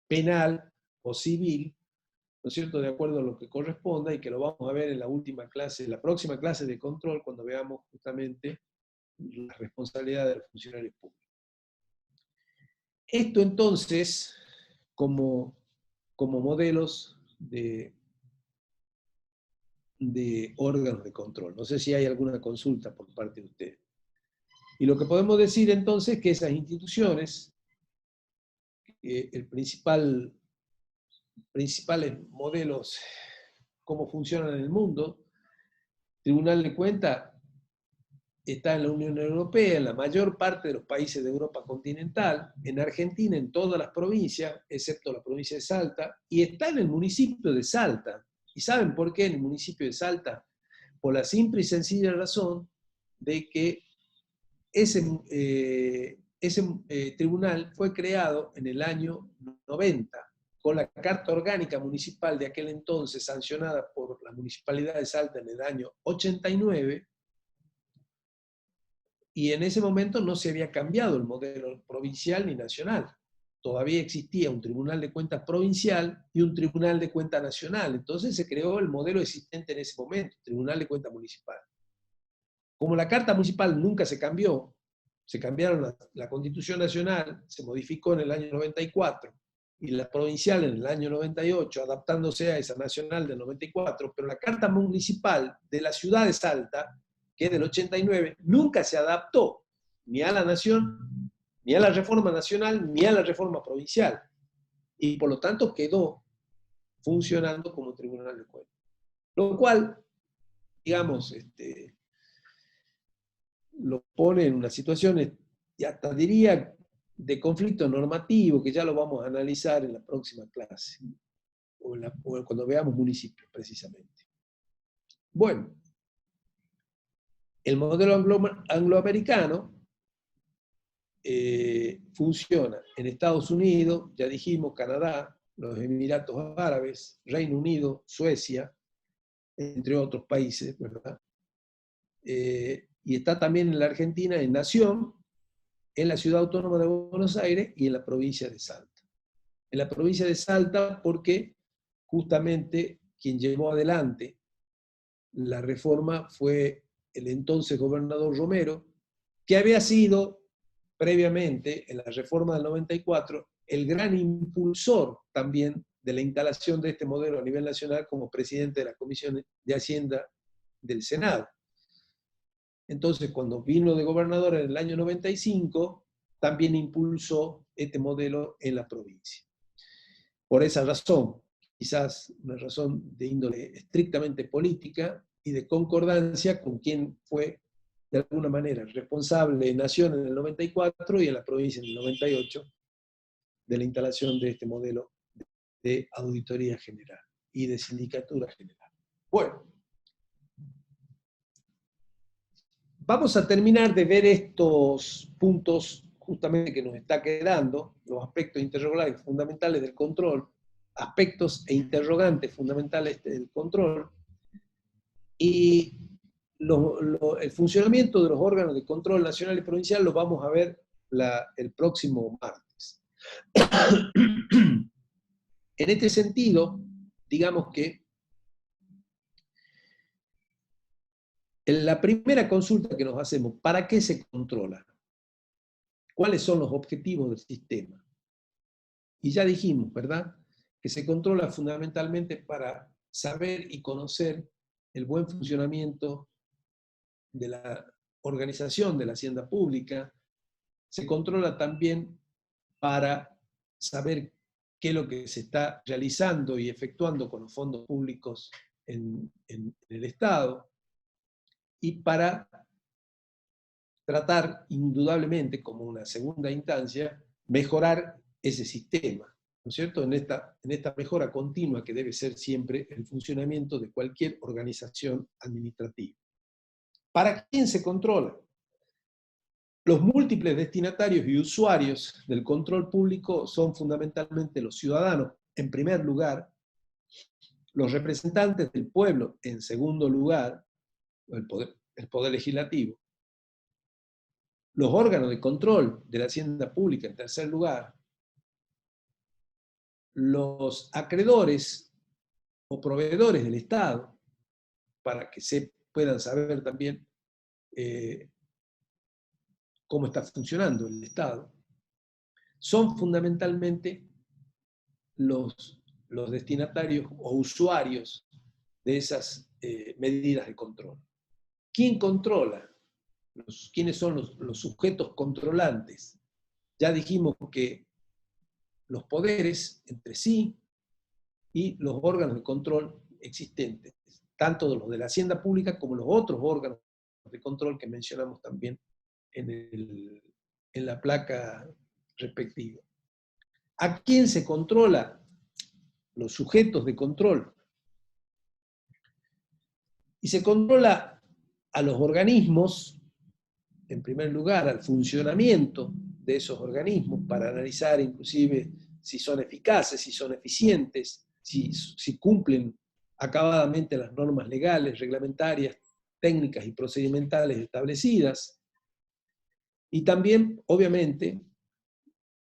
penal o civil, ¿no es cierto?, de acuerdo a lo que corresponda, y que lo vamos a ver en la última clase, la próxima clase de control, cuando veamos justamente la responsabilidad de los funcionarios públicos. Esto entonces, como modelos de órganos de control. No sé si hay alguna consulta por parte de usted. Y lo que podemos decir entonces es que esas instituciones, principales modelos, cómo funcionan en el mundo, Tribunal de Cuentas está en la Unión Europea, en la mayor parte de los países de Europa continental, en Argentina, en todas las provincias, excepto la provincia de Salta, y está en el municipio de Salta. ¿Y saben por qué en el municipio de Salta? Por la simple y sencilla razón de que ese tribunal fue creado en el año 90, con la Carta Orgánica Municipal de aquel entonces, sancionada por la Municipalidad de Salta en el año 89, y en ese momento no se había cambiado el modelo provincial ni nacional. Todavía existía un Tribunal de Cuentas provincial y un Tribunal de Cuentas nacional. Entonces se creó el modelo existente en ese momento, Tribunal de Cuentas Municipal. Como la Carta Municipal nunca se cambió, se cambiaron la Constitución Nacional, se modificó en el año 94, y la provincial en el año 98, adaptándose a esa nacional del 94, pero la Carta Municipal de la ciudad de Salta, que es del 89, nunca se adaptó ni a la nación, ni a la reforma nacional, ni a la reforma provincial. Y por lo tanto quedó funcionando como Tribunal de Cuentas. Lo cual, digamos, lo pone en una situación, y hasta diría, de conflicto normativo, que ya lo vamos a analizar en la próxima clase, o cuando veamos municipios, precisamente. Bueno, el modelo angloamericano funciona en Estados Unidos, ya dijimos, Canadá, los Emiratos Árabes, Reino Unido, Suecia, entre otros países, ¿verdad? Y está también en la Argentina, en Nación, en la Ciudad Autónoma de Buenos Aires y en la provincia de Salta. En la provincia de Salta porque justamente quien llevó adelante la reforma fue el entonces gobernador Romero, que había sido previamente, en la reforma del 94, el gran impulsor también de la instalación de este modelo a nivel nacional como presidente de la Comisión de Hacienda del Senado. Entonces, cuando vino de gobernador en el año 95, también impulsó este modelo en la provincia. Por esa razón, quizás una razón de índole estrictamente política y de concordancia con quien fue, de alguna manera, responsable en Nación en el 94 y en la provincia en el 98, de la instalación de este modelo de auditoría general y de sindicatura general. Bueno, vamos a terminar de ver estos puntos justamente que nos está quedando, los aspectos interrogantes fundamentales del control, aspectos e interrogantes fundamentales del control, y el funcionamiento de los órganos de control nacional y provincial lo vamos a ver el próximo martes. En este sentido, digamos que en la primera consulta que nos hacemos, ¿para qué se controla? ¿Cuáles son los objetivos del sistema? Y ya dijimos, ¿verdad?, que se controla fundamentalmente para saber y conocer el buen funcionamiento de la organización de la hacienda pública. Se controla también para saber qué es lo que se está realizando y efectuando con los fondos públicos en el Estado, y para tratar, indudablemente, como una segunda instancia, mejorar ese sistema, ¿no es cierto?, en esta mejora continua que debe ser siempre el funcionamiento de cualquier organización administrativa. ¿Para quién se controla? Los múltiples destinatarios y usuarios del control público son fundamentalmente los ciudadanos, en primer lugar, los representantes del pueblo, en segundo lugar, el poder legislativo, los órganos de control de la hacienda pública, en tercer lugar, los acreedores o proveedores del Estado, para que se puedan saber también cómo está funcionando el Estado, son fundamentalmente los destinatarios o usuarios de esas medidas de control. ¿Quién controla? ¿Quiénes son los sujetos controlantes? Ya dijimos que los poderes entre sí y los órganos de control existentes, tanto los de la hacienda pública como los otros órganos de control que mencionamos también en la placa respectiva. ¿A quién se controla? Los sujetos de control. Y se controla a los organismos, en primer lugar, al funcionamiento de esos organismos, para analizar inclusive si son eficaces, si son eficientes, si cumplen acabadamente las normas legales, reglamentarias, técnicas y procedimentales establecidas. Y también, obviamente,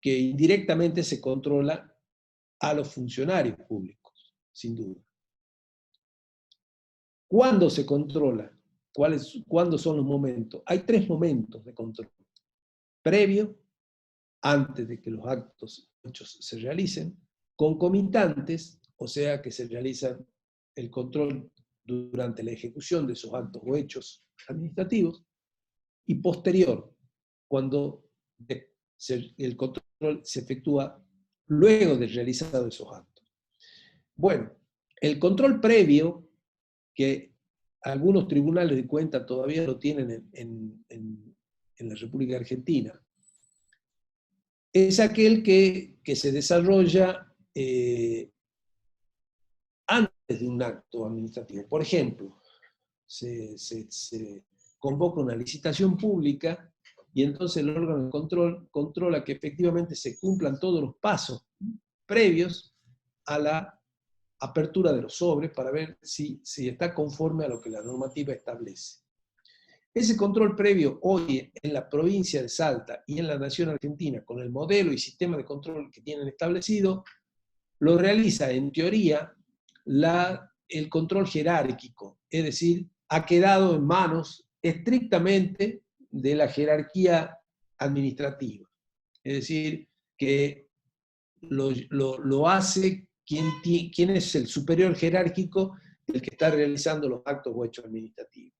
que indirectamente se controla a los funcionarios públicos, sin duda. ¿Cuándo se controla? ¿Cuándo son los momentos? Hay 3 momentos de control. Previo, antes de que los hechos se realicen; concomitantes, o sea que se realizan el control durante la ejecución de esos actos o hechos administrativos; y posterior, cuando el control se efectúa luego de realizados esos actos. Bueno, el control previo, que algunos tribunales de cuentas todavía lo tienen en la República Argentina, es aquel que se desarrolla antes de un acto administrativo. Por ejemplo, se convoca una licitación pública y entonces el órgano de control controla que efectivamente se cumplan todos los pasos previos a la apertura de los sobres para ver si está conforme a lo que la normativa establece. Ese control previo hoy en la provincia de Salta y en la nación argentina, con el modelo y sistema de control que tienen establecido, lo realiza en teoría el control jerárquico, es decir, ha quedado en manos estrictamente de la jerarquía administrativa. Es decir, que lo hace quien es el superior jerárquico, el que está realizando los actos o hechos administrativos.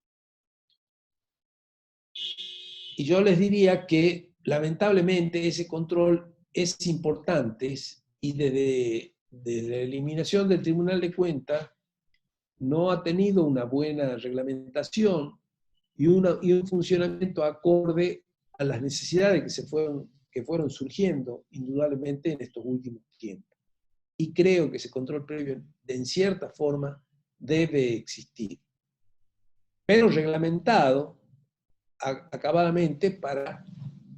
Y yo les diría que lamentablemente ese control es importante y desde la eliminación del Tribunal de Cuentas no ha tenido una buena reglamentación y un funcionamiento acorde a las necesidades que fueron surgiendo indudablemente en estos últimos tiempos. Y creo que ese control previo, en cierta forma, debe existir, pero reglamentado acabadamente para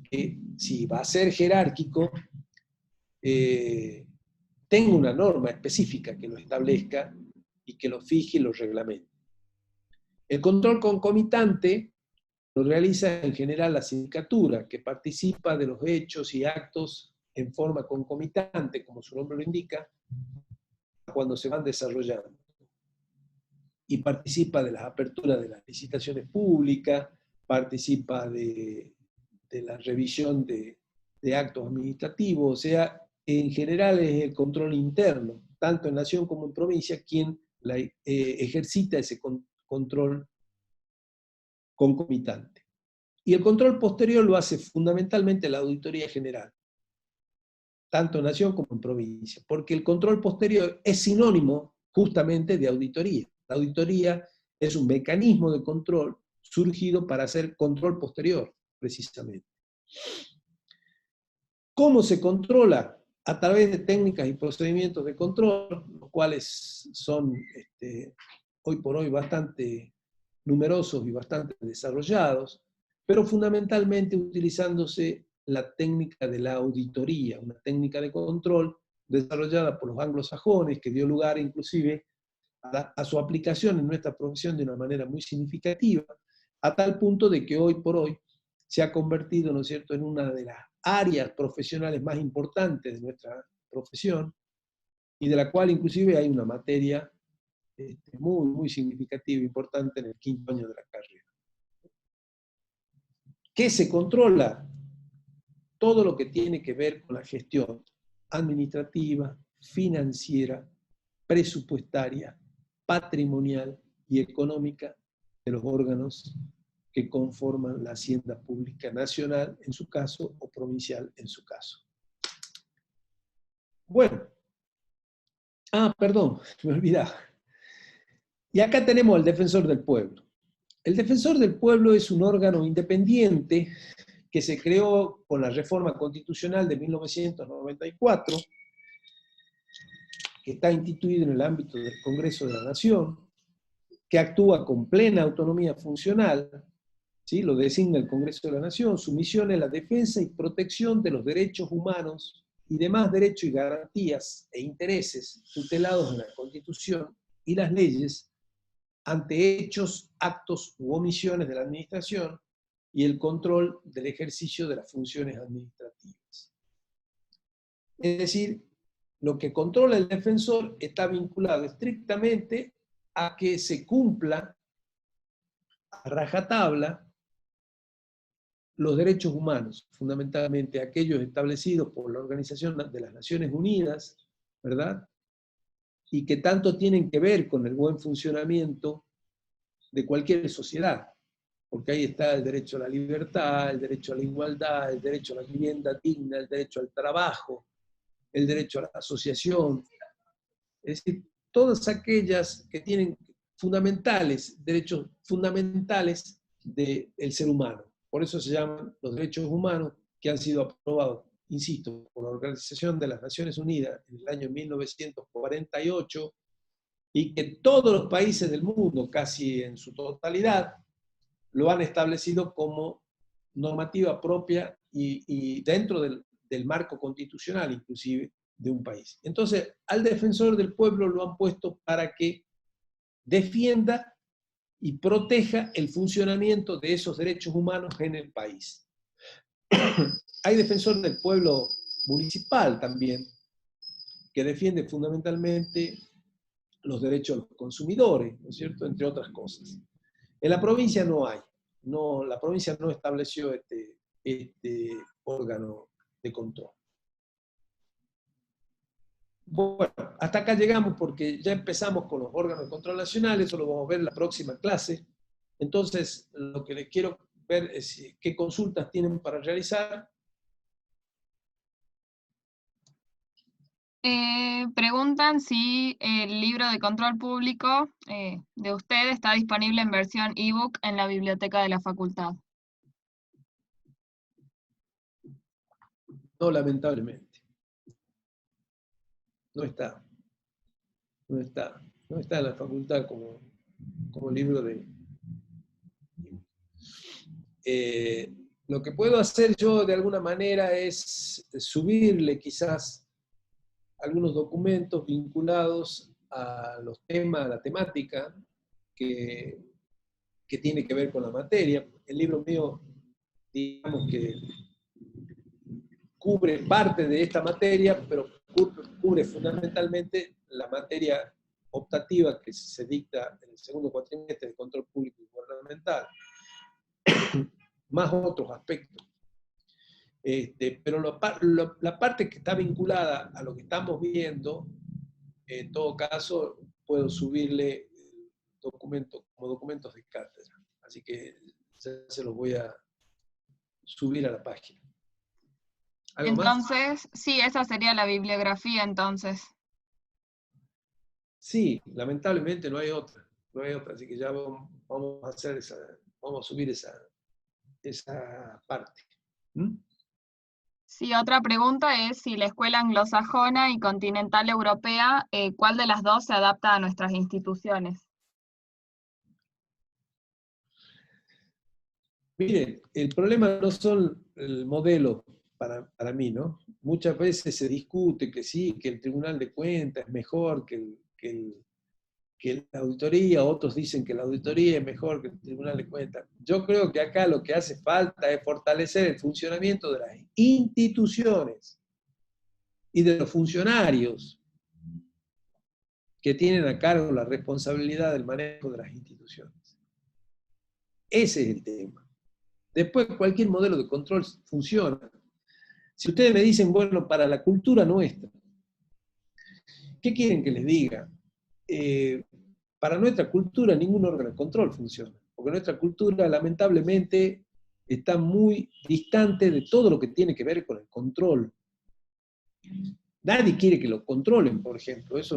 que, si va a ser jerárquico, tenga una norma específica que lo establezca y que lo fije y lo reglamente. El control concomitante lo realiza en general la sindicatura, que participa de los hechos y actos en forma concomitante, como su nombre lo indica, cuando se van desarrollando. Y participa de las aperturas de las licitaciones públicas, participa de la revisión de actos administrativos, o sea, en general es el control interno, tanto en nación como en provincia, quien ejercita ese control concomitante. Y el control posterior lo hace fundamentalmente la Auditoría General, tanto en nación como en provincia, porque el control posterior es sinónimo justamente de auditoría. La auditoría es un mecanismo de control surgido para hacer control posterior, precisamente. ¿Cómo se controla? A través de técnicas y procedimientos de control, los cuales son hoy por hoy bastante numerosos y bastante desarrollados, pero fundamentalmente utilizándose la técnica de la auditoría, una técnica de control desarrollada por los anglosajones, que dio lugar inclusive a su aplicación en nuestra profesión de una manera muy significativa, a tal punto de que hoy por hoy se ha convertido, ¿no es cierto?, en una de las áreas profesionales más importantes de nuestra profesión, y de la cual inclusive hay una materia muy, muy significativa e importante en el 5º año de la carrera. ¿Qué se controla? Todo lo que tiene que ver con la gestión administrativa, financiera, presupuestaria, patrimonial y económica de los órganos que conforman la hacienda pública nacional, en su caso, o provincial, en su caso. Bueno. Perdón, me olvidaba. Y acá tenemos al Defensor del Pueblo. El Defensor del Pueblo es un órgano independiente que se creó con la reforma constitucional de 1994, que está instituido en el ámbito del Congreso de la Nación, que actúa con plena autonomía funcional, ¿sí? Lo designa el Congreso de la Nación. Su misión es la defensa y protección de los derechos humanos y demás derechos y garantías e intereses tutelados en la Constitución y las leyes ante hechos, actos u omisiones de la administración y el control del ejercicio de las funciones administrativas. Es decir, lo que controla el defensor está vinculado estrictamente a que se cumpla a rajatabla los derechos humanos, fundamentalmente aquellos establecidos por la Organización de las Naciones Unidas, ¿verdad? Y que tanto tienen que ver con el buen funcionamiento de cualquier sociedad, porque ahí está el derecho a la libertad, el derecho a la igualdad, el derecho a la vivienda digna, el derecho al trabajo, el derecho a la asociación, es decir, todas aquellas que tienen derechos fundamentales del ser humano. Por eso se llaman los derechos humanos, que han sido aprobados, insisto, por la Organización de las Naciones Unidas en el año 1948, y que todos los países del mundo, casi en su totalidad, lo han establecido como normativa propia y dentro del marco constitucional, inclusive, de un país. Entonces, al defensor del pueblo lo han puesto para que defienda y proteja el funcionamiento de esos derechos humanos en el país. Hay defensor del pueblo municipal también, que defiende fundamentalmente los derechos de los consumidores, ¿no es cierto?, entre otras cosas. En la provincia no hay, no, la provincia no estableció este órgano de control. Bueno, hasta acá llegamos porque ya empezamos con los órganos de control nacional, eso lo vamos a ver en la próxima clase. Entonces, lo que les quiero ver es qué consultas tienen para realizar. Preguntan si el libro de control público de usted está disponible en versión ebook en la biblioteca de la facultad. No, lamentablemente. No está. No está. No está en la facultad como libro de... lo que puedo hacer yo de alguna manera es subirle quizás algunos documentos vinculados a los temas, a la temática que tiene que ver con la materia. El libro mío, digamos que cubre parte de esta materia, pero cubre fundamentalmente la materia optativa que se dicta en el segundo cuatrimestre de control público y gubernamental, más otros aspectos. Pero la parte que está vinculada a lo que estamos viendo, en todo caso, puedo subirle documentos como documentos de cátedra. Así que se los voy a subir a la página. ¿Algo entonces, más? Sí, esa sería la bibliografía entonces. Sí, lamentablemente no hay otra. No hay otra, así que ya vamos a hacer vamos a subir esa parte. ¿Mm? Sí, otra pregunta es si la escuela anglosajona y continental europea, ¿cuál de las dos se adapta a nuestras instituciones? Miren, el problema no son el modelo para mí, ¿no? Muchas veces se discute que sí, que el Tribunal de Cuentas es mejor que la auditoría, otros dicen que la auditoría es mejor que el Tribunal de Cuentas. Yo creo que acá lo que hace falta es fortalecer el funcionamiento de las instituciones y de los funcionarios que tienen a cargo la responsabilidad del manejo de las instituciones. Ese es el tema. Después cualquier modelo de control funciona. Si ustedes me dicen, bueno, para la cultura nuestra, ¿qué quieren que les diga? Para nuestra cultura ningún órgano de control funciona, porque nuestra cultura lamentablemente está muy distante de todo lo que tiene que ver con el control. Nadie quiere que lo controlen, por ejemplo. Eso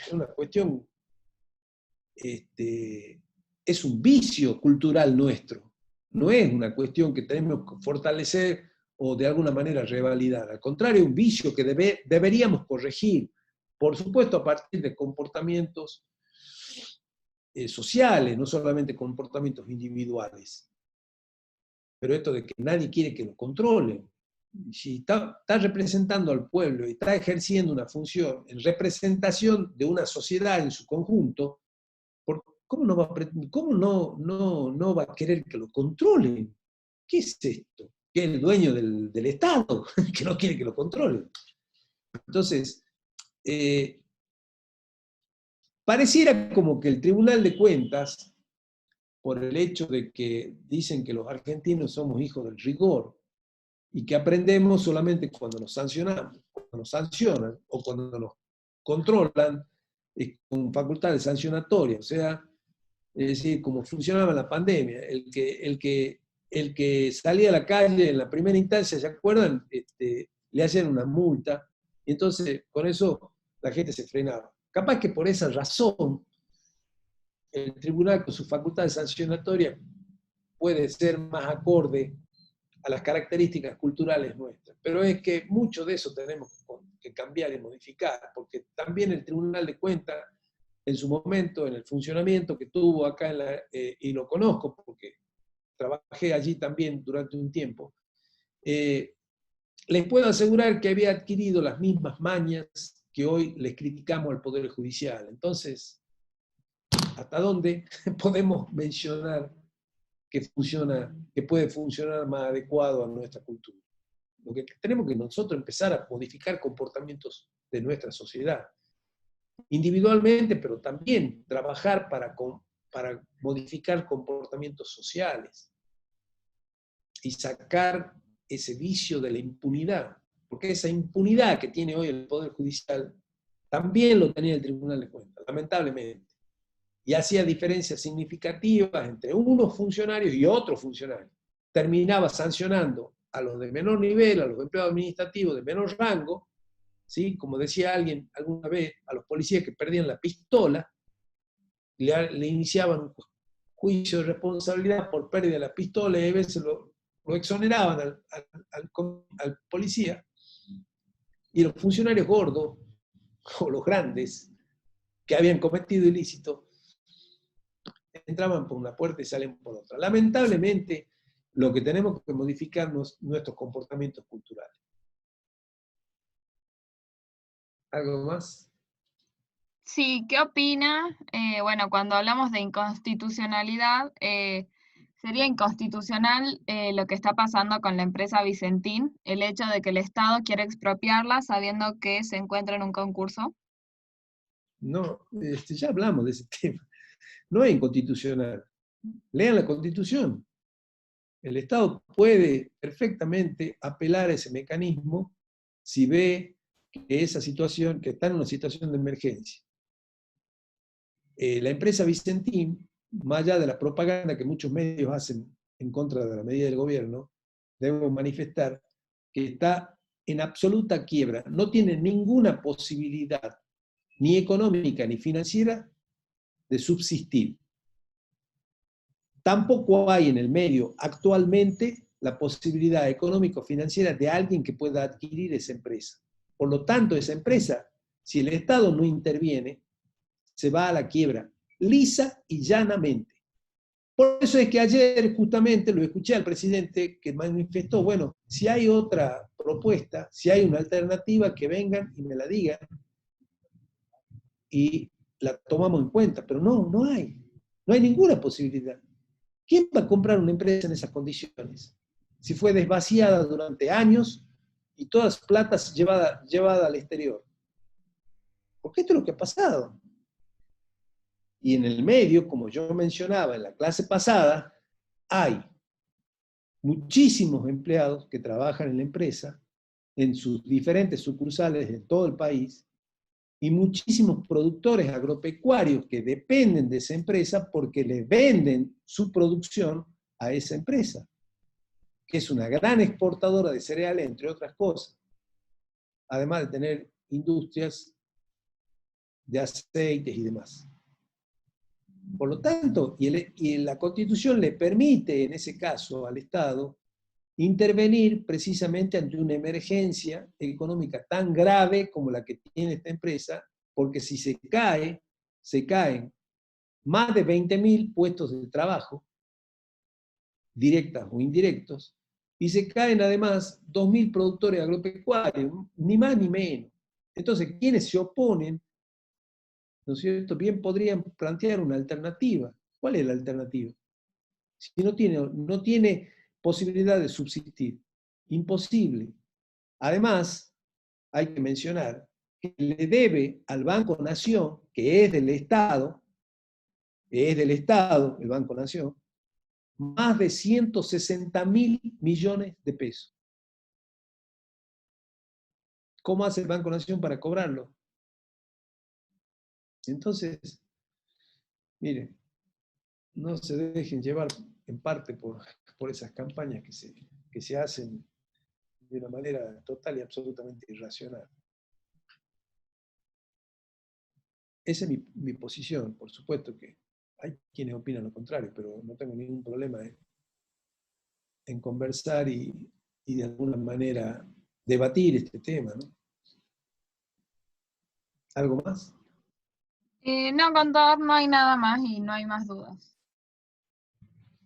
es una cuestión, es un vicio cultural nuestro. No es una cuestión que tenemos que fortalecer o de alguna manera revalidar. Al contrario, es un vicio que deberíamos corregir. Por supuesto, a partir de comportamientos sociales, no solamente comportamientos individuales. Pero esto de que nadie quiere que lo controlen. Si está representando al pueblo y está ejerciendo una función en representación de una sociedad en su conjunto, ¿cómo no va a querer que lo controlen? ¿Qué es esto? ¿Que es el dueño del Estado? Que no quiere que lo controlen. Entonces, pareciera como que el Tribunal de Cuentas, por el hecho de que dicen que los argentinos somos hijos del rigor y que aprendemos solamente cuando nos sancionan o cuando nos controlan con facultades sancionatorias, o sea, es decir, como funcionaba la pandemia, el que salía a la calle en la primera instancia, ¿se acuerdan? Le hacían una multa, y entonces con eso la gente se frenaba. Capaz que por esa razón el tribunal con sus facultades sancionatorias puede ser más acorde a las características culturales nuestras. Pero es que mucho de eso tenemos que cambiar y modificar, porque también el Tribunal de Cuentas en su momento, en el funcionamiento que tuvo acá, y lo conozco porque trabajé allí también durante un tiempo, les puedo asegurar que había adquirido las mismas mañas que hoy les criticamos al Poder Judicial. Entonces, ¿hasta dónde podemos mencionar que puede funcionar más adecuado a nuestra cultura? Lo que tenemos que nosotros empezar a modificar comportamientos de nuestra sociedad, individualmente, pero también trabajar para modificar comportamientos sociales y sacar ese vicio de la impunidad, porque esa impunidad que tiene hoy el Poder Judicial también lo tenía el Tribunal de Cuentas, lamentablemente, y hacía diferencias significativas entre unos funcionarios y otros funcionarios. Terminaba sancionando a los de menor nivel, a los empleados administrativos de menor rango, ¿sí? Como decía alguien alguna vez, a los policías que perdían la pistola, le iniciaban un juicio de responsabilidad por pérdida de la pistola y a veces lo exoneraban al policía, y los funcionarios gordos, o los grandes, que habían cometido ilícito, entraban por una puerta y salen por otra. Lamentablemente, lo que tenemos que modificar es nuestros comportamientos culturales. ¿Algo más? Sí, ¿qué opina? Bueno, cuando hablamos de inconstitucionalidad, sería inconstitucional lo que está pasando con la empresa Vicentín, el hecho de que el Estado quiere expropiarla sabiendo que se encuentra en un concurso. No, ya hablamos de ese tema. No es inconstitucional. Lean la Constitución. El Estado puede perfectamente apelar a ese mecanismo si ve que esa situación, que está en una situación de emergencia. La empresa Vicentín, más allá de la propaganda que muchos medios hacen en contra de la medida del gobierno, debo manifestar que está en absoluta quiebra. No tiene ninguna posibilidad, ni económica ni financiera, de subsistir. Tampoco hay en el medio actualmente la posibilidad económico-financiera de alguien que pueda adquirir esa empresa. Por lo tanto, esa empresa, si el Estado no interviene, se va a la quiebra, lisa y llanamente. Por eso es que ayer justamente lo escuché al presidente que manifestó, bueno, si hay otra propuesta, si hay una alternativa, que vengan y me la digan y la tomamos en cuenta, pero no hay ninguna posibilidad. ¿Quién va a comprar una empresa en esas condiciones? Si fue desvaciada durante años y todas las platas llevadas al exterior. Porque esto es lo que ha pasado. Y en el medio, como yo mencionaba en la clase pasada, hay muchísimos empleados que trabajan en la empresa, en sus diferentes sucursales en todo el país, y muchísimos productores agropecuarios que dependen de esa empresa porque le venden su producción a esa empresa, que es una gran exportadora de cereales, entre otras cosas, además de tener industrias de aceites y demás. Por lo tanto, y la Constitución le permite, en ese caso, al Estado, intervenir precisamente ante una emergencia económica tan grave como la que tiene esta empresa, porque si se caen más de 20.000 puestos de trabajo, directas o indirectos, y se caen además 2.000 productores agropecuarios, ni más ni menos. Entonces, quienes se oponen, ¿no es cierto?, bien podrían plantear una alternativa. ¿Cuál es la alternativa? Si no tiene posibilidad de subsistir. Imposible. Además, hay que mencionar que le debe al Banco Nación, que es del Estado, el Banco Nación, más de 160.000 millones de pesos. ¿Cómo hace el Banco Nación para cobrarlo? Entonces, miren, no se dejen llevar en parte por esas campañas que se hacen de una manera total y absolutamente irracional. Esa es mi posición. Por supuesto que hay quienes opinan lo contrario, pero no tengo ningún problema en conversar y de alguna manera debatir este tema, ¿no? ¿Algo más? No, contador, no hay nada más y no hay más dudas.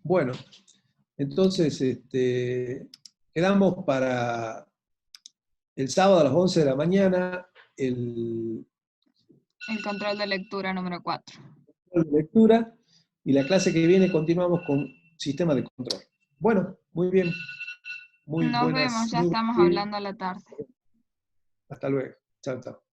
Bueno, entonces quedamos para el sábado a las 11 de la mañana el El control de lectura número 4. de lectura y la clase que viene continuamos con sistema de control. Bueno, muy bien, muy Nos vemos, buenas, ya muy estamos buenas. hablando a la tarde. Hasta luego. Chao, chao.